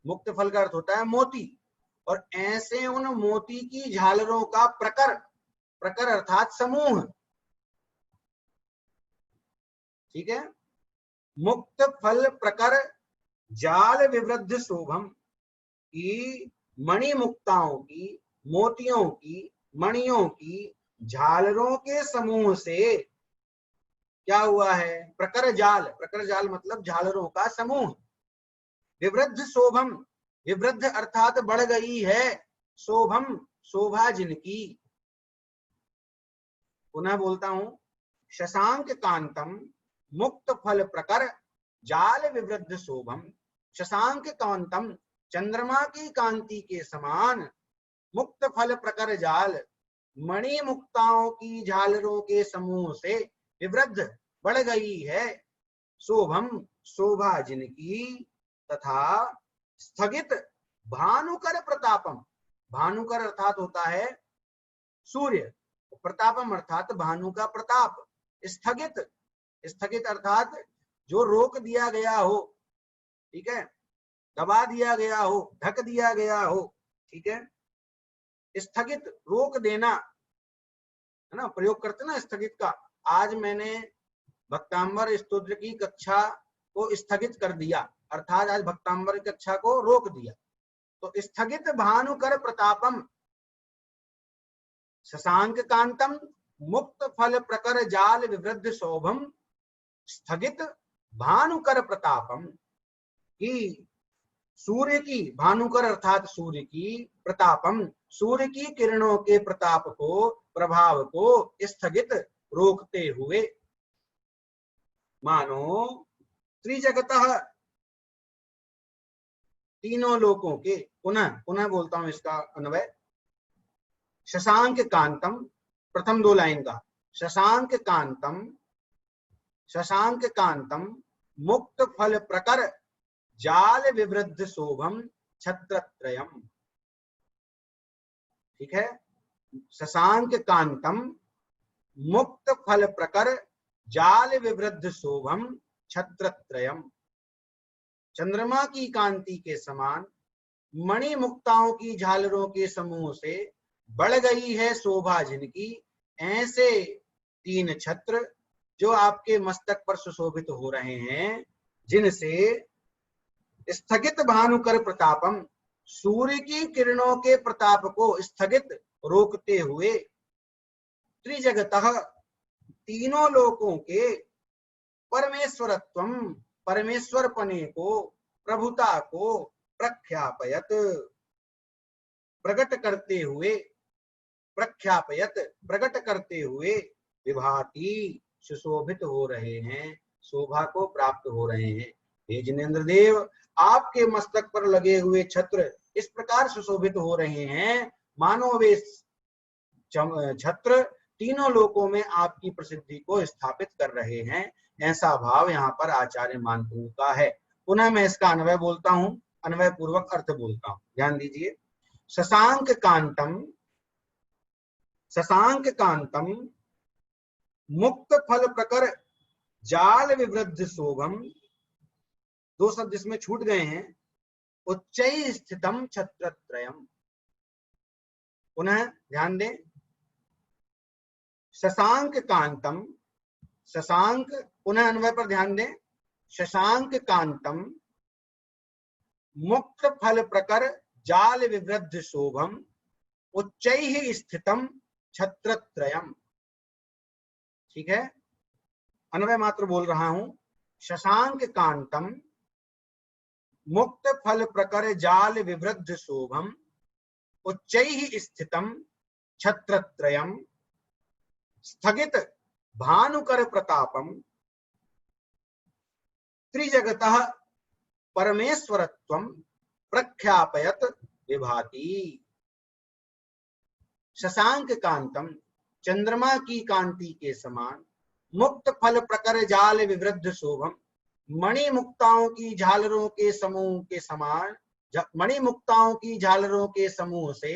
मुक्त फल का अर्थ होता है मोती। और ऐसे उन मोती की झालरों का प्रकर अर्थात समूह। ठीक है, मुक्त फल प्रकर जाल विवृद्ध शोभम की मणि मुक्ताओं की, मोतियों की, मणियों की झालरों के समूह से क्या हुआ है? प्रकर जाल मतलब झालरों का समूह। विवृद्ध शोभम, विवृद्ध अर्थात बढ़ गई है, शोभम शोभा जिनकी। पुनः बोलता हूं, शशांक कांतम मुक्त फल प्रकर जाल विवृद्ध शोभम। शशांक कांतम चंद्रमा की कांति के समान, मुक्त फल प्रकर जाल मणि मुक्ताओं की झालरों के समूह से विवृद्ध बढ़ गई है, शोभम शोभा जिनकी। तथा स्थगित भानुकर प्रतापम, भानुकर अर्थात होता है सूर्य, प्रतापम अर्थात भानु का प्रताप। स्थगित अर्थात जो रोक दिया गया हो, ठीक है, दबा दिया गया हो, ढक दिया गया हो। ठीक है, स्थगित रोक देना है ना, प्रयोग करते ना स्थगित का। आज मैंने भक्तांबर स्तोत्र की कक्षा को स्थगित कर दिया, अर्थात आज भक्तांबर कक्षा को रोक दिया। तो स्थगित भानुकर प्रतापम शशांक कांतम मुक्त फल प्रकर जाल विवृद्ध शोभम। स्थगित भानुकर प्रतापम की सूर्य की, भानुकर अर्थात सूर्य की, प्रतापम सूर्य की किरणों के प्रताप को, प्रभाव को स्थगित रोकते हुए। मानो त्रिजगतः तीनों लोकों के, पुनः बोलता हूं इसका अन्वय। शशांक कांतम, प्रथम दो लाइन का, शशांक कांतम मुक्त फल प्रकर जाल विवृद्ध शोभम छत्रत्रयम। ठीक है, शशांक कांतम मुक्त फल प्रकर जाल विवृद्ध शोभम छत्रत्रयम। चंद्रमा की कांति के समान मणि मुक्ताओं की झालरों के समूह से बढ़ गई है शोभा जिनकी। ऐसे तीन छत्र जो आपके मस्तक पर सुशोभित हो रहे हैं, जिनसे स्थगित भानुकर प्रतापम सूर्य की किरणों के प्रताप को स्थगित रोकते हुए, त्रिजगतः तीनों लोकों के परमेश्वरत्वम परमेश्वर पने को, प्रभुता को प्रख्यापयत प्रकट करते हुए विभाति सुशोभित हो रहे हैं, शोभा को प्राप्त हो रहे हैं। हे जिनेंद्र देव, आपके मस्तक पर लगे हुए छत्र इस प्रकार सुशोभित हो रहे हैं, मानो वे छत्र तीनों लोकों में आपकी प्रसिद्धि को स्थापित कर रहे हैं। ऐसा भाव यहाँ पर आचार्य मानपुर का है। पुनः मैं इसका अन्वय बोलता हूं, अन्वय पूर्वक अर्थ बोलता हूं, ध्यान दीजिए। शशांक कांतम मुक्त फल प्रकर जाल विवृद्ध शोभम। दो शब्द इसमें छूट गए हैं। उच्चै स्थितम छत्रत्रयम। पुनः ध्यान दें, शशांक कांतम, शशांक, पुनः अन्वय पर ध्यान दें। शशांक कांतम मुक्त फल प्रकर जाल विवृद्ध शोभम उच्चैः स्थितम छत्रत्रयम। ठीक है, अन्वय मात्र बोल रहा हूं। शशांक कांतम मुक्त फल प्रकर जाल विवृद्ध शोभम उच्चैः स्थितम छत्रत्रयम। स्थगित भानुकर प्रतापम त्रिजगतः परमेश्वरत्वम प्रख्यापयत विभाति। शशांक कांतम चंद्रमा की कांति के समान, मुक्त फल प्रकर जाल विवृद्ध शोभम मणि मुक्ताओं की झालरों के समूह के समान, मणि मुक्ताओं की झालरों के समूह से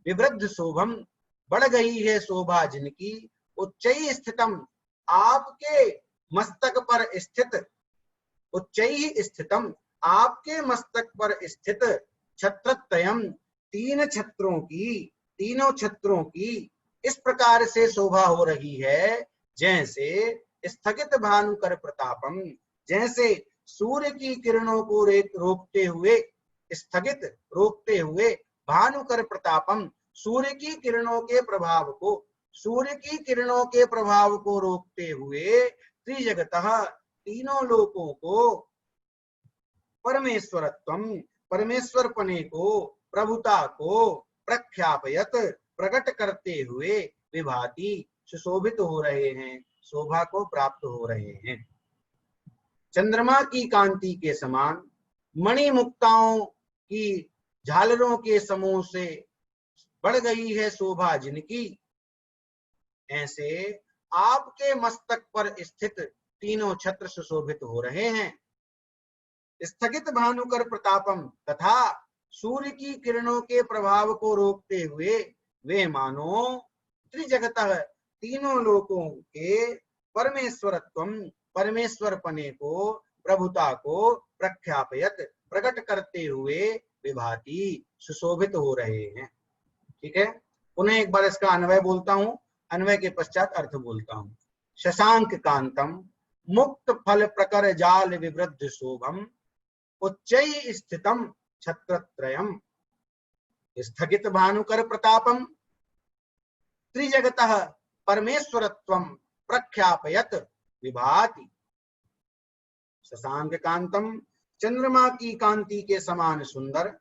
विवृद्ध शोभम, बढ़ गई है शोभा जिनकी, उच्चै स्थितम, आपके मस्तक पर स्थित, उच्चै स्थितम, आपके मस्तक पर स्थित, छत्रत्रयम, तीन छत्रों की, तीनों छत्रों की इस प्रकार से शोभा हो रही है जैसे स्थगित भानुकर प्रतापम, जैसे सूर्य की किरणों को रोकते हुए, स्थगित रोकते हुए, भानुकर प्रतापम, सूर्य की किरणों के प्रभाव को, सूर्य की किरणों के प्रभाव को रोकते हुए, त्रिजगतः, तीनों लोकों को, परमेश्वरत्वम, परमेश्वर पने को, प्रभुता को, प्रख्यापयत, प्रकट करते हुए, विभाति, सुशोभित हो रहे हैं, शोभा को प्राप्त हो रहे हैं। चंद्रमा की कांति के समान, मणि मुक्ताओं की झालरों के समूह से बढ़ गई है शोभा जिनकी, ऐसे आपके मस्तक पर स्थित तीनों छत्र सुशोभित हो रहे हैं। स्थगित भानुकर प्रतापम, तथा सूर्य की किरणों के प्रभाव को रोकते हुए वे मानो त्रिजगतः, तीनों लोकों के, परमेश्वरत्वम, परमेश्वर पने को, प्रभुता को, प्रख्यापयत, प्रकट करते हुए, विभाति, सुशोभित हो रहे हैं। ठीक है, पुनः एक बार इसका अन्वय बोलता हूं, अन्वय के पश्चात अर्थ बोलता हूं। शशांक कांतम, मुक्त फल प्रकर जाल विवृद्ध शोभम, उच्चै स्थितम छत्रत्रयम, स्थगित भानुकर प्रतापम, त्रिजगतः परमेश्वरत्वम, प्रख्यापयत, विभाति। शशांक कांतम, चंद्रमा की कांति के समान सुंदर,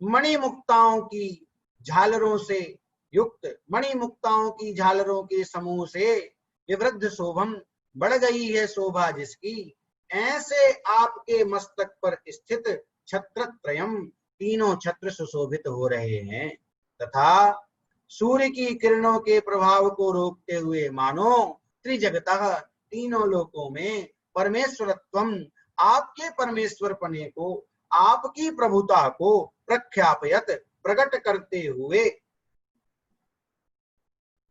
मणि मुक्ताओं की झालरों से युक्त, मणि मुक्ताओं की झालरों के समूह से, विवृद्ध शोभम, बढ़ गई है शोभा जिसकी, ऐसे आपके मस्तक पर स्थित छत्रत्रयम, तीनों छत्र सुशोभित हो रहे हैं, तथा सूर्य की किरणों के प्रभाव को रोकते हुए मानो त्रिजगतः, तीनों लोकों में, परमेश्वरत्वम, आपके परमेश्वर पने को, आपकी प्रभुता को, प्रख्यापयत, प्रकट करते हुए,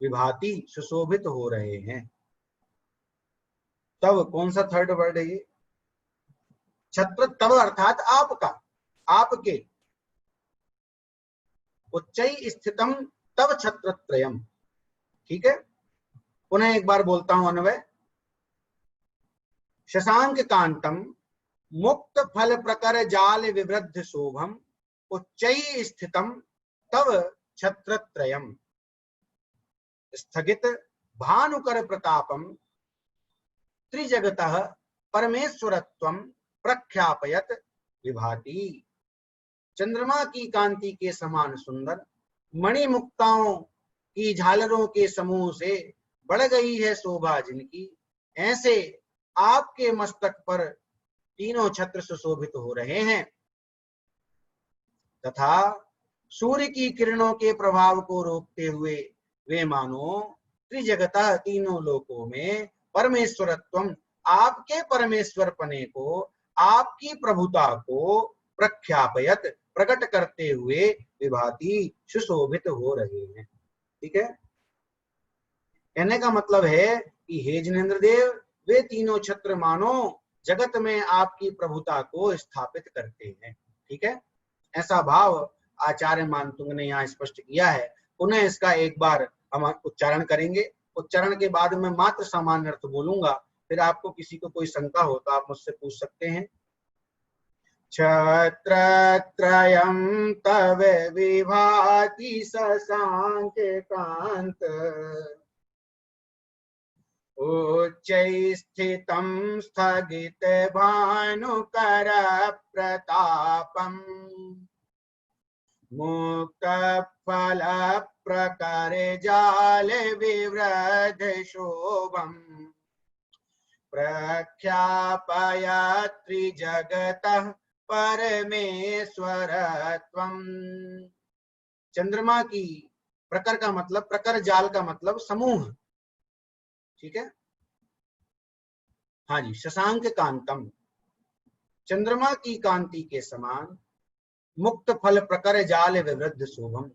विभाति, सुशोभित हो रहे हैं। तब कौन सा थर्ड वर्ड है ये? छत्र, तब अर्थात आपका, आपके, उच्चै स्थितम तब छत्रत्रयम। ठीक है, पुनः एक बार बोलता हूं अन्वय। शशांक कांतम, मुक्त फल प्रकर जाल विवृद्ध शोभम, उच्चै स्थितम तव छत्रत्रयम, स्थगित भानुकर प्रतापम, त्रिजगतः परमेश्वरत्वम, प्रख्यापयत, विभाति। चंद्रमा की कांति के समान सुंदर, मणि मुक्ताओं की झालरों के समूह से बढ़ गई है शोभा जिनकी, ऐसे आपके मस्तक पर तीनों छत्र सुशोभित हो रहे हैं, तथा सूर्य की किरणों के प्रभाव को रोकते हुए वे मानो त्रिजगतः, तीनों लोकों में, परमेश्वरत्वम, आपके परमेश्वर पने को, आपकी प्रभुता को, प्रख्यापयत, प्रकट करते हुए, विभाति, सुशोभित हो रहे हैं। ठीक है, कहने का मतलब है कि हे जिनेंद्र देव, वे तीनों छत्र मानो जगत में आपकी प्रभुता को स्थापित करते हैं। ठीक है, ऐसा भाव आचार्य मानतुंग ने यहाँ स्पष्ट किया है। पुनः इसका एक बार हम उच्चारण करेंगे, उच्चारण के बाद मैं मात्र सामान्य अर्थ बोलूंगा, फिर आपको किसी को कोई शंका हो तो आप मुझसे पूछ सकते हैं। छत्रत्रयं तव विभाति शशांक कांत, उच्चै स्थितं स्थगित भानुकर प्रतापम्, मुक्त फल प्रकर जाल विवृद्ध शोभम, प्रख्यापयत त्रिजगतः परमेश्वरत्वम्। चंद्रमा की, प्रकर का मतलब, प्रकर जाल का मतलब समूह। ठीक है, हाँ जी। शशांक कांतम, चंद्रमा की कांति के समान, मुक्त फल प्रकर जाल विवृद्ध शोभम,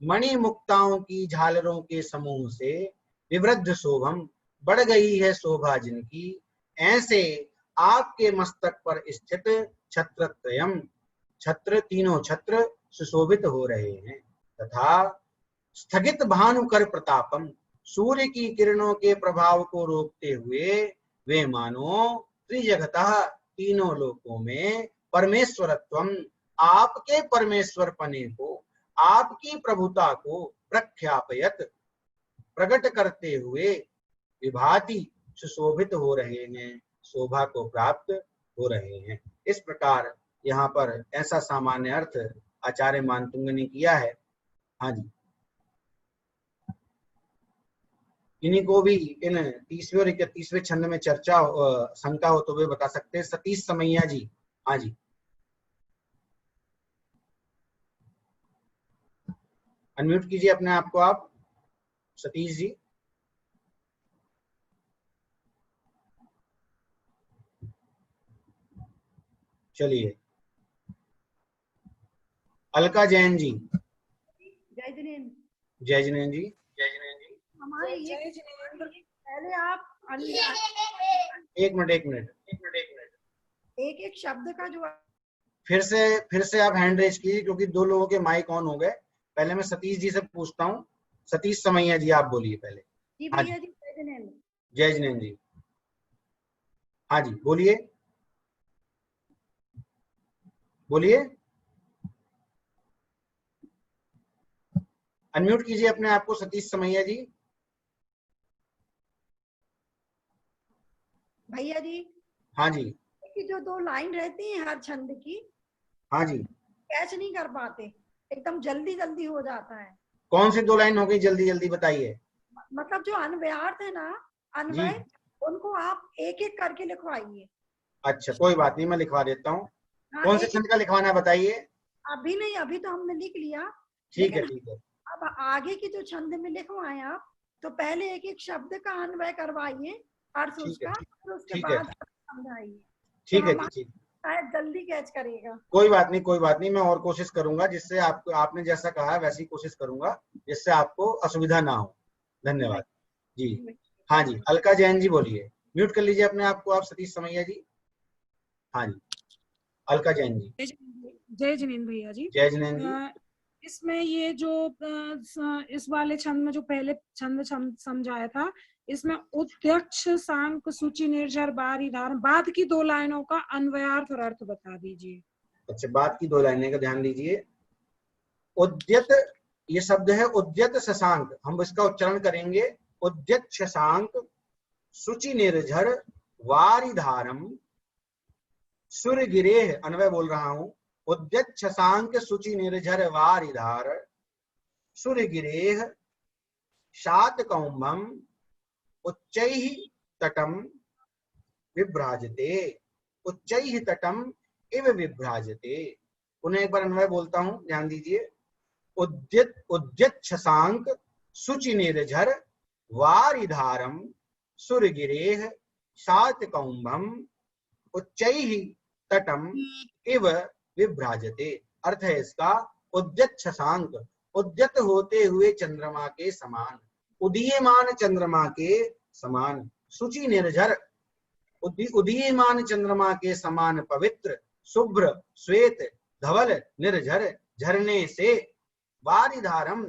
मणि मुक्ताओं की झालरों के समूह से विवृद्ध शोभम, बढ़ गई है शोभा जिनकी, ऐसे आपके मस्तक पर स्थित छत्रत्रयम, छत्र तीनों छत्र सुशोभित हो रहे हैं। तथा स्थगित भानुकर प्रतापम, सूर्य की किरणों के प्रभाव को रोकते हुए वे मानो त्रिजगतः, तीनों लोकों में परमेश्वरत्वम, आपके परमेश्वर पने को, आपकी प्रभुता को प्रख्यापयत, प्रकट करते हुए विभाति, सुशोभित हो रहे हैं, शोभा को प्राप्त हो रहे हैं। इस प्रकार यहाँ पर ऐसा सामान्य अर्थ आचार्य मानतुंग ने किया है। हाँ जी, इन्हीं को भी इन 30वें और 31वें छंद में चर्चा शंका हो तो वे बता सकते हैं। सतीश समैया जी, हाँ जी, अनम्यूट कीजिए अपने आप को आप, सतीश जी। चलिए, अलका जैन जी। जय जिनेन्द्र। जय जिनेन्द्र जी। हमारे ये पहले आप एक मिनट एक एक शब्द का जो फिर से आप हैंड रेज कीजिए, क्योंकि दो लोगों के माइक ऑन हो गए। पहले मैं सतीश जी से पूछता हूँ। सतीश समैया जी, आप बोलिए पहले। जी हाँ भैया जी, जय जिनेन्द्र। जय जिनेन्द्र जी, हाँ जी, बोलिए बोलिए, अनम्यूट कीजिए अपने आप को सतीश समैया जी। भैया जी, हाँ जी, कि जो दो लाइन रहती है हर छंद की, हाँ जी, कैच नहीं कर पाते, एकदम जल्दी जल्दी हो जाता है। कौन सी दो लाइन हो गई, जल्दी जल्दी बताइए। मतलब जो अन्वयार्थ है ना, जी, अन्वय, उनको आप एक एक करके लिखवाइए। अच्छा कोई बात नहीं, मैं लिखवा देता हूँ। हाँ, कौन से एक छंद का लिखवाना है बताइए। अभी नहीं, अभी तो हमने लिख लिया, ठीक है, लेकिन ठीक है, अब आगे की जो छंद में लिखवाए आप, तो पहले एक एक शब्द का अन्वय करवाइए, अर्थ ठीक है, उसका, और उसके ठीक है, बाद समझाइए, तो ठीक है जी, हमारा ठीक। शायद जल्दी कैच करेगा। कोई बात नहीं, कोई बात नहीं, मैं और कोशिश करूंगा, जिससे आपको, आपने जैसा कहा है वैसी कोशिश करूंगा, जिससे आपको असुविधा ना हो। जी धन्यवाद भैया जी। जी हाँ भैया। जी, अलका जैन जी बोलिए। म्यूट कर लीजिए अपने आप को आप, सतीश समैया जी। हाँ जी, अलका जैन जी। जय जिनेन्द्र भैया जी। जय जिनेन्द्र जी। इसमें ये जो इस वाले छंद में जो पहले छंद समझाया था, इसमें उद्यक्ष सांक सूचि निर्झर बारी धारण, बाद की दो लाइनों का अन्वयार्थ और अर्थ बता दीजिए। अच्छा, बात की दो लाइनें का ध्यान दीजिए। उद्यत, ये शब्द है उद्यत शशांक, हम इसका उच्चारण करेंगे उद्यत शशांक शुचि निर्झर वारिधारम सूर्यगिरेह, अन्वय बोल रहा हूं। उद्यत शशांक शुचि निर्झर वारिधार सूर्यगिरेह शातकौम्भम उच्चैः तटम विभ्राजते, उच्चैः तटम इव विभ्राजते। पुनः एक बार अन्वय बोलता हूं, ध्यान दीजिए। उद्यत उद्यत शशांक शुचि निर्झर वारिधारम सुरगिरेह शातकौम्भम उच्चैः तटम इव विभ्राजते। अर्थ है इसका, उद्यत शशांक, उद्यत होते हुए चंद्रमा के समान, उदीयमान चंद्रमा के समान, शुचि निर्झर, उदीयमान चंद्रमा के समान पवित्र, शुभ्र, श्वेत, धवल, निर्झर, झरने से, वारिधारम,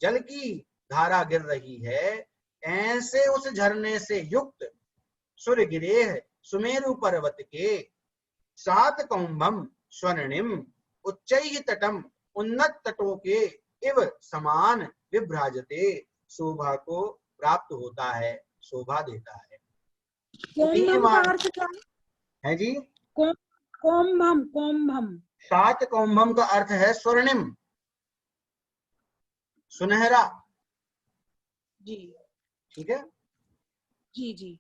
जल की धारा गिर रही है, ऐसे उस झरने से युक्त, सूर्यगिरेह, सुमेरु पर्वत के, सात कौम्भम, स्वर्णिम, उच्चैः तटम, उन्नत तटों के, इव समान, विभ्राजते, शोभा को प्राप्त होता है, शोभा देता है। कोम्भम का अर्थ क्या है जी? कोम्भम, कोम्भम, सात कौम्भम का अर्थ है स्वर्णिम, सुनहरा जी। ठीक है जी जी,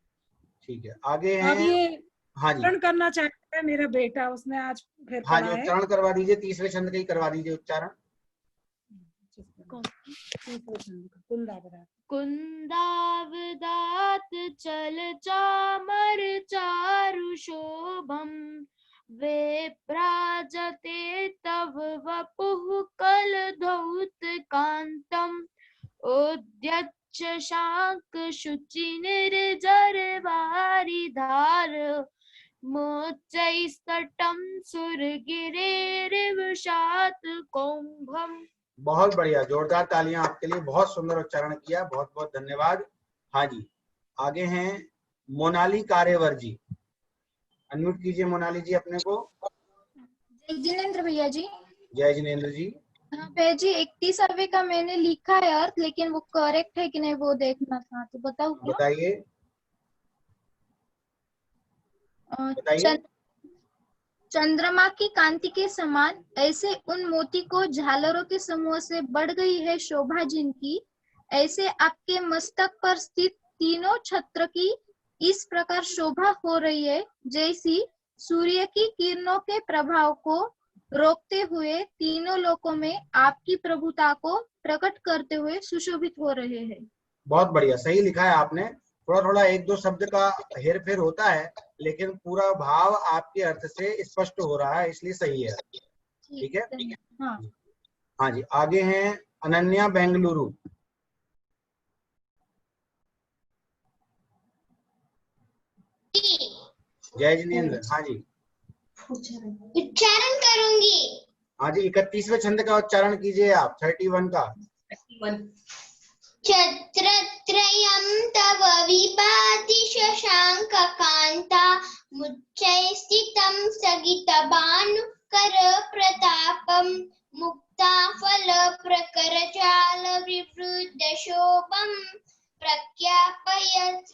ठीक है, आगे अब हैं। ये हाँ जी, उच्चारण करना चाहता है मेरा बेटा, उसने आज फिर हाँ जी, पढ़ा है। उच्चारण करवा दीजिए, तीसरे छंद का ही करवा दीजिए उच्चारण। कुन्दावदात चल चामर चारु शोभम विभ्राजते तव वपुः कलधौतकान्तम् उद्यच्छ शाङ्खशुचिनिर्जरवारिधार मोच्चैस्तटं सुरगिरेर्विशात कुंभम्। बहुत बढ़िया, जोरदार तालियां आपके लिए, बहुत सुंदर उच्चारण किया, बहुत बहुत धन्यवाद। हाँ जी, आगे हैं मोनाली कारेवर जी। अनम्यूट कीजिए मोनाली जी अपने को। जय जिनेंद्र भैया जी। जय जिनेंद्र जी। हाँ भैया जी, 31वें का मैंने लिखा है अर्थ, लेकिन वो करेक्ट है कि नहीं वो देखना था, तो बताओ क्या? बताइए अ, बताइए। चंद्रमा की कांति के समान ऐसे उन मोती को झालरों के समूह से बढ़ गई है शोभा जिनकी, ऐसे आपके मस्तक पर स्थित तीनों छत्र की इस प्रकार शोभा हो रही है जैसी सूर्य की किरणों के प्रभाव को रोकते हुए तीनों लोकों में आपकी प्रभुता को प्रकट करते हुए सुशोभित हो रहे हैं। बहुत बढ़िया, सही लिखा है आपने। थोड़ा थोड़ा एक दो शब्द का हेर फेर होता है, लेकिन पूरा भाव आपके अर्थ से स्पष्ट हो रहा है, इसलिए सही है। ठीक है। हाँ हाँ जी, आगे हैं अनन्या बेंगलुरु। जय जिनेंद्र। हाँ जी, उच्चारण करूंगी। हाँ जी, 31वें छंद का उच्चारण कीजिए आप, 31 का। छत्रत्रयं तव विभाति शशाङ्ककान्ता मुच्चैस्थितं स्थगितभानुकर प्रतापं मुक्ताफलप्रकरजालविवृद्धशोभं प्रख्यापयत्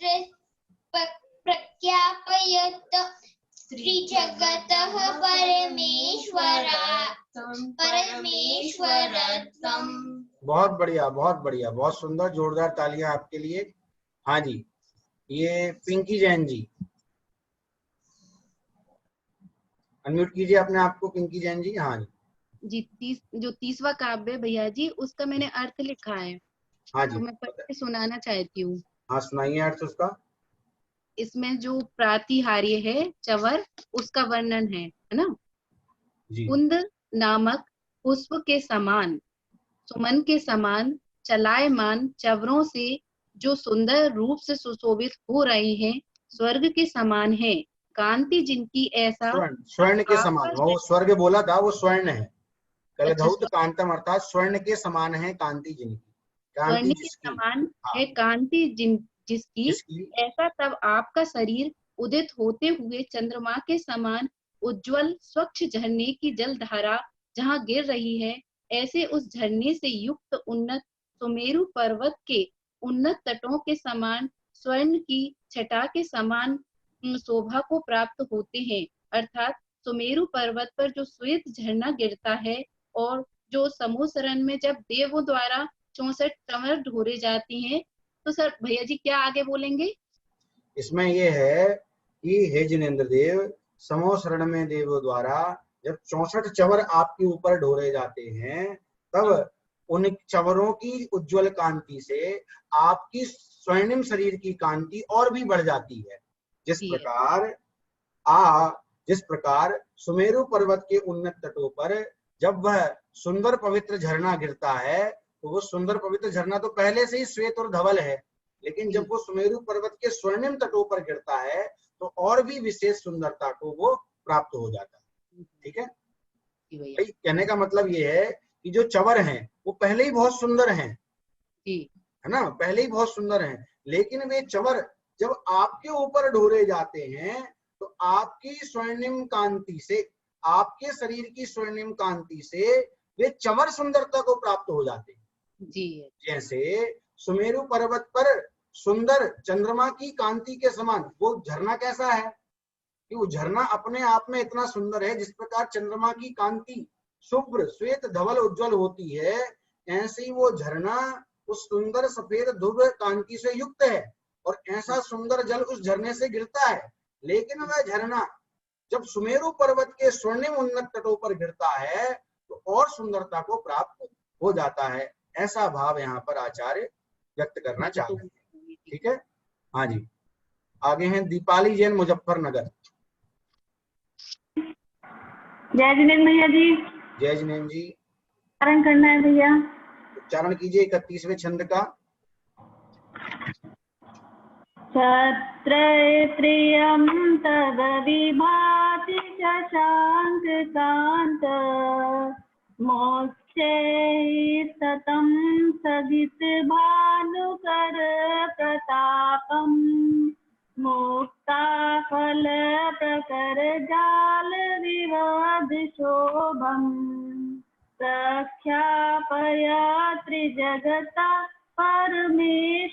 श्रीजगतः परमेश्वरत्वम्। बहुत बढ़िया, बहुत बढ़िया, बहुत सुंदर, जोरदार तालियां आपके लिए। हाँ जी, ये पिंकी जैन जी। अनम्यूट कीजिए अपने आप को पिंकी जैन जी। हाँ जी, जी, जो 30वां काव्य भैया जी, उसका मैंने अर्थ लिखा है। हाँ जी, तो मैं पढ़ के सुनाना चाहती हूँ। हाँ सुनाइए अर्थ उसका। इसमें जो प्रातिहार्य है चवर, उसका वर्णन है ना। जी। कुंद नामक पुष्प के समान, सुमन के समान चलायमान चवरों से जो सुंदर रूप से सुशोभित हो रहे हैं, स्वर्ग के समान है कांति जिनकी, ऐसा स्वर्ण के समान, वो स्वर्ग बोला था, वो स्वर्ण है। कलधौत कांतम अर्थात स्वर्ण के समान है कांति जिनकी, कांति स्वर्ण के समान है कांति जिसकी, ऐसा तब आपका शरीर उदित होते हुए चंद्रमा के समान उज्जवल स्वच्छ झरने की जल धारा जहाँ गिर रही है, ऐसे उस झरने से युक्त उन्नत सुमेरु पर्वत के उन्नत तटों के समान स्वर्ण की छटा के समान शोभा को प्राप्त होते हैं। अर्थात सुमेरु पर्वत पर जो श्वेत झरना गिरता है और जो समूसरण में जब देवों द्वारा 64 चंवर ढोरे जाती हैं, तो सर भैया जी क्या आगे बोलेंगे? इसमें ये है कि हे जिनेंद्र देव, समोसरण में देवों द्वारा जब 64 चवर आपके ऊपर ढोरे जाते हैं, तब उन चवरों की उज्जवल कांति से आपकी स्वर्णिम शरीर की कांति और भी बढ़ जाती है। जिस प्रकार सुमेरु पर्वत के उन्नत तटों पर जब वह सुंदर पवित्र झरना गिरता है, तो वो सुंदर पवित्र झरना तो पहले से ही श्वेत और धवल है, लेकिन जब वो सुमेरु पर्वत के स्वर्णिम तटों पर गिरता है तो और भी विशेष सुंदरता को वो प्राप्त हो जाता है। ठीक है भाई, कहने का मतलब ये है कि जो चवर हैं वो पहले ही बहुत सुंदर हैं, है ना, पहले ही बहुत सुंदर हैं, लेकिन वे चवर जब आपके ऊपर ढोरे जाते हैं तो आपकी स्वर्णिम कांति से, आपके शरीर की स्वर्णिम कांति से वे चवर सुंदरता को प्राप्त हो जाते हैं। जी, जैसे सुमेरु पर्वत पर सुंदर चंद्रमा की कांति के समान वो झरना कैसा है कि वो झरना अपने आप में इतना सुंदर है, जिस प्रकार चंद्रमा की कांति शुभ्र श्वेत धवल उज्जवल होती है, ऐसे ही वो झरना उस सुंदर सफेद ध्रुव कांति से युक्त है और ऐसा सुंदर जल उस झरने से गिरता है। लेकिन वह झरना जब सुमेरु पर्वत के स्वर्णिम उन्नत तटों पर गिरता है तो और सुंदरता को प्राप्त हो जाता है। ऐसा भाव यहाँ पर आचार्य व्यक्त करना चाह रहे हैं। ठीक है, हाँ जी, आगे हैं दीपाली जैन मुजफ्फरनगर। जय जिनेन्द्र भैया जी। जय जिनेन्द्र जी। उच्चारण करना है भैया। उच्चारण कीजिए 31वें छंद का। छत्रप्रियं तव विभाति शशांक कांत मोक्षे सतं सदित भानुकर प्रतापम मुक्ताफल प्रकर जाल विवाद शोभम प्रख्यापय त्रिजगता परमेश्वरत्वम्।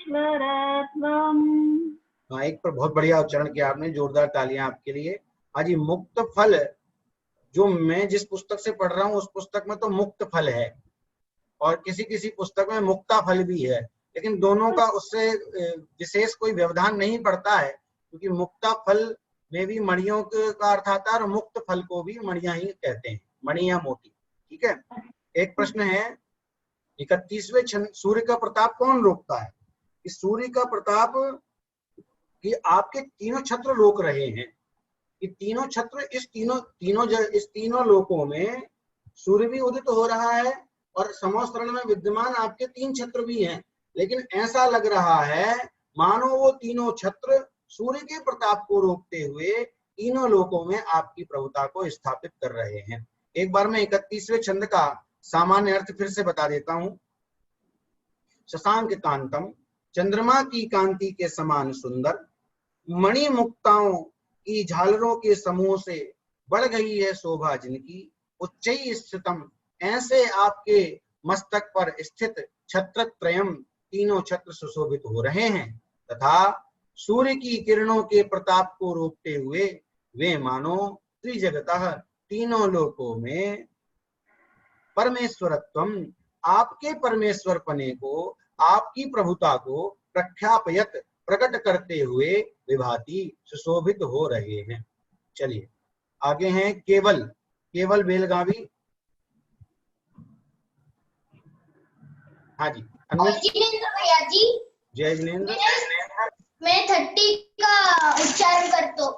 हाँ, एक पर बहुत बढ़िया उच्चारण किया आपने, जोरदार तालियां आपके लिए। हाँ जी, मुक्त फल, जो मैं जिस पुस्तक से पढ़ रहा हूँ उस पुस्तक में तो मुक्त फल है और किसी किसी पुस्तक में मुक्ता फल भी है, लेकिन दोनों का उससे विशेष कोई व्यवधान नहीं पड़ता है, क्योंकि मुक्ता फल में भी मणियों का अर्थ आता है और मुक्त फल को भी मणियां ही कहते हैं, मणि या मोती। ठीक है। एक प्रश्न है 31वें छंद, सूर्य का प्रताप कौन रोकता है? इस सूर्य का प्रताप कि आपके तीनों छत्र रोक रहे हैं। कि तीनों छत्र, इस तीनों लोकों में सूर्य भी उदित हो रहा है और समोसरण में विद्यमान आपके 3 छत्र भी हैं, लेकिन ऐसा लग रहा है मानो वो तीनों छत्र सूर्य के प्रताप को रोकते हुए तीनों लोकों में आपकी प्रभुता को स्थापित कर रहे हैं। एक बार मैं 31वें छंद का सामान्य अर्थ फिर से बता देता हूं। शशांक कांतम, चंद्रमा की कांति के समान सुंदर, मणि मुक्ताओं की झालरों के समूह से बढ़ गई है शोभा जिनकी, उच्चई स्थितम, ऐसे आपके मस्तक पर स्थित छत्रत्रयम, तीनों छत्र सुशोभित हो रहे हैं, तथा सूर्य की किरणों के प्रताप को रोकते हुए वे मानो त्रिजगतः, तीनों लोकों में परमेश्वरत्वम, आपके परमेश्वर पने को, आपकी प्रभुता को प्रख्यापयत, प्रकट करते हुए विभाति, सुशोभित हो रहे हैं। चलिए आगे हैं केवल। केवल बेलगावी। हाँ जी, जिनेन्द्र भैया जी। जय जिनेन्द्र। मैं 30 का उच्चारण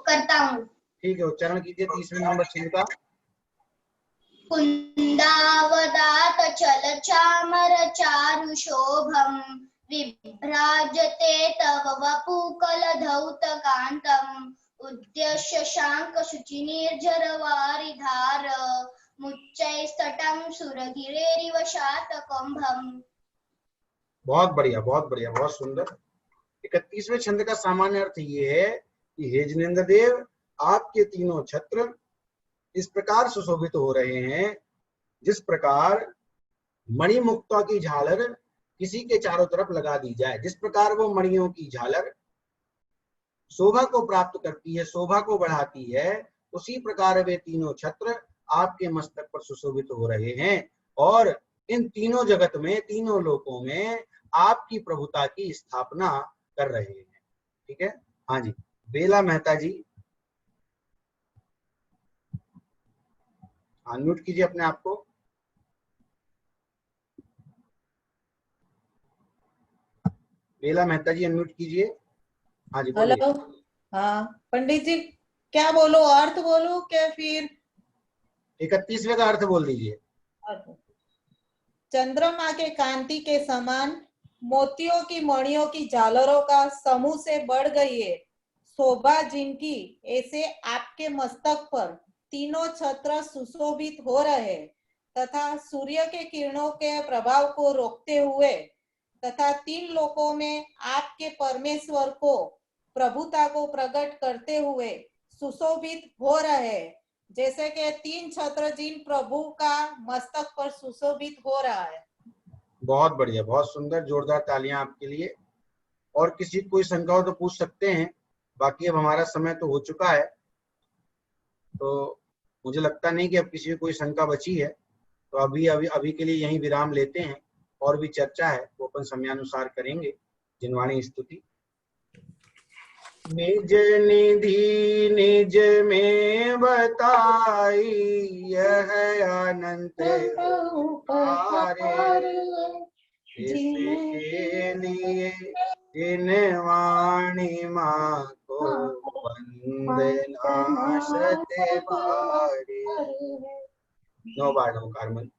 करता हूँ। ठीक है, उच्चारण कीजिए 30वें नंबर छंद का। कुंदावदात चल चामर चारु शोभम, विभ्राजते तव वपुकल धौत कांतम, उद्यश्य शांक शुचि निर्झर वारिधार, मुच्चै स्तटम सुरगिरेरिव शातकंभम। बहुत बढ़िया, बहुत बढ़िया, बहुत सुंदर। 31वें छंद का सामान्य अर्थ ये है कि हे जिनेन्द्र देव, आपके तीनों छत्र इस प्रकार सुशोभित हो रहे हैं जिस प्रकार मणिमुक्ता की झालर किसी के चारों तरफ लगा दी जाए, जिस प्रकार वो मणियों की झालर शोभा को प्राप्त करती है, शोभा को बढ़ाती है, उसी प्रकार वे तीनों छत्र आपके मस्तक पर सुशोभित हो रहे हैं और इन तीनों जगत में, तीनों लोकों में आपकी प्रभुता की स्थापना कर रहे हैं। ठीक है। हाँ जी, बेला मेहता जी, अनम्यूट कीजिए अपने आप को। बेला मेहता जी अनम्यूट कीजिए। हाँ जी, हेलो। हाँ पंडित जी, क्या बोलो, अर्थ बोलो क्या फिर? 31वें का अर्थ बोल दीजिए। चंद्रमा के कांति के समान मोतियों की मणियों की झालरों का समूह से बढ़ गई है शोभा जिनकी, ऐसे आपके मस्तक पर तीनों छत्र सुशोभित हो रहे तथा सूर्य के किरणों के प्रभाव को रोकते हुए तथा 3 लोकों में आपके परमेश्वर को, प्रभुता को प्रकट करते हुए सुशोभित हो रहे, जैसे कि 3 छत्र जिन प्रभु का मस्तक पर सुशोभित हो रहा है। बहुत बढ़िया, बहुत सुंदर, जोरदार तालियां आपके लिए। और किसी कोई शंका हो तो पूछ सकते हैं, बाकी अब हमारा समय तो हो चुका है, तो मुझे लगता नहीं कि अब किसी को कोई शंका बची है, तो अभी के लिए यहीं विराम लेते हैं। और भी चर्चा है वो अपन समयानुसार करेंगे। जिनवाणी स्तुति। निज निधि निज में बताई, यह अनंत उपकार, इसके लिए जिनवाणी माँ को विनाशते बारे। 9 बार नमकार मन।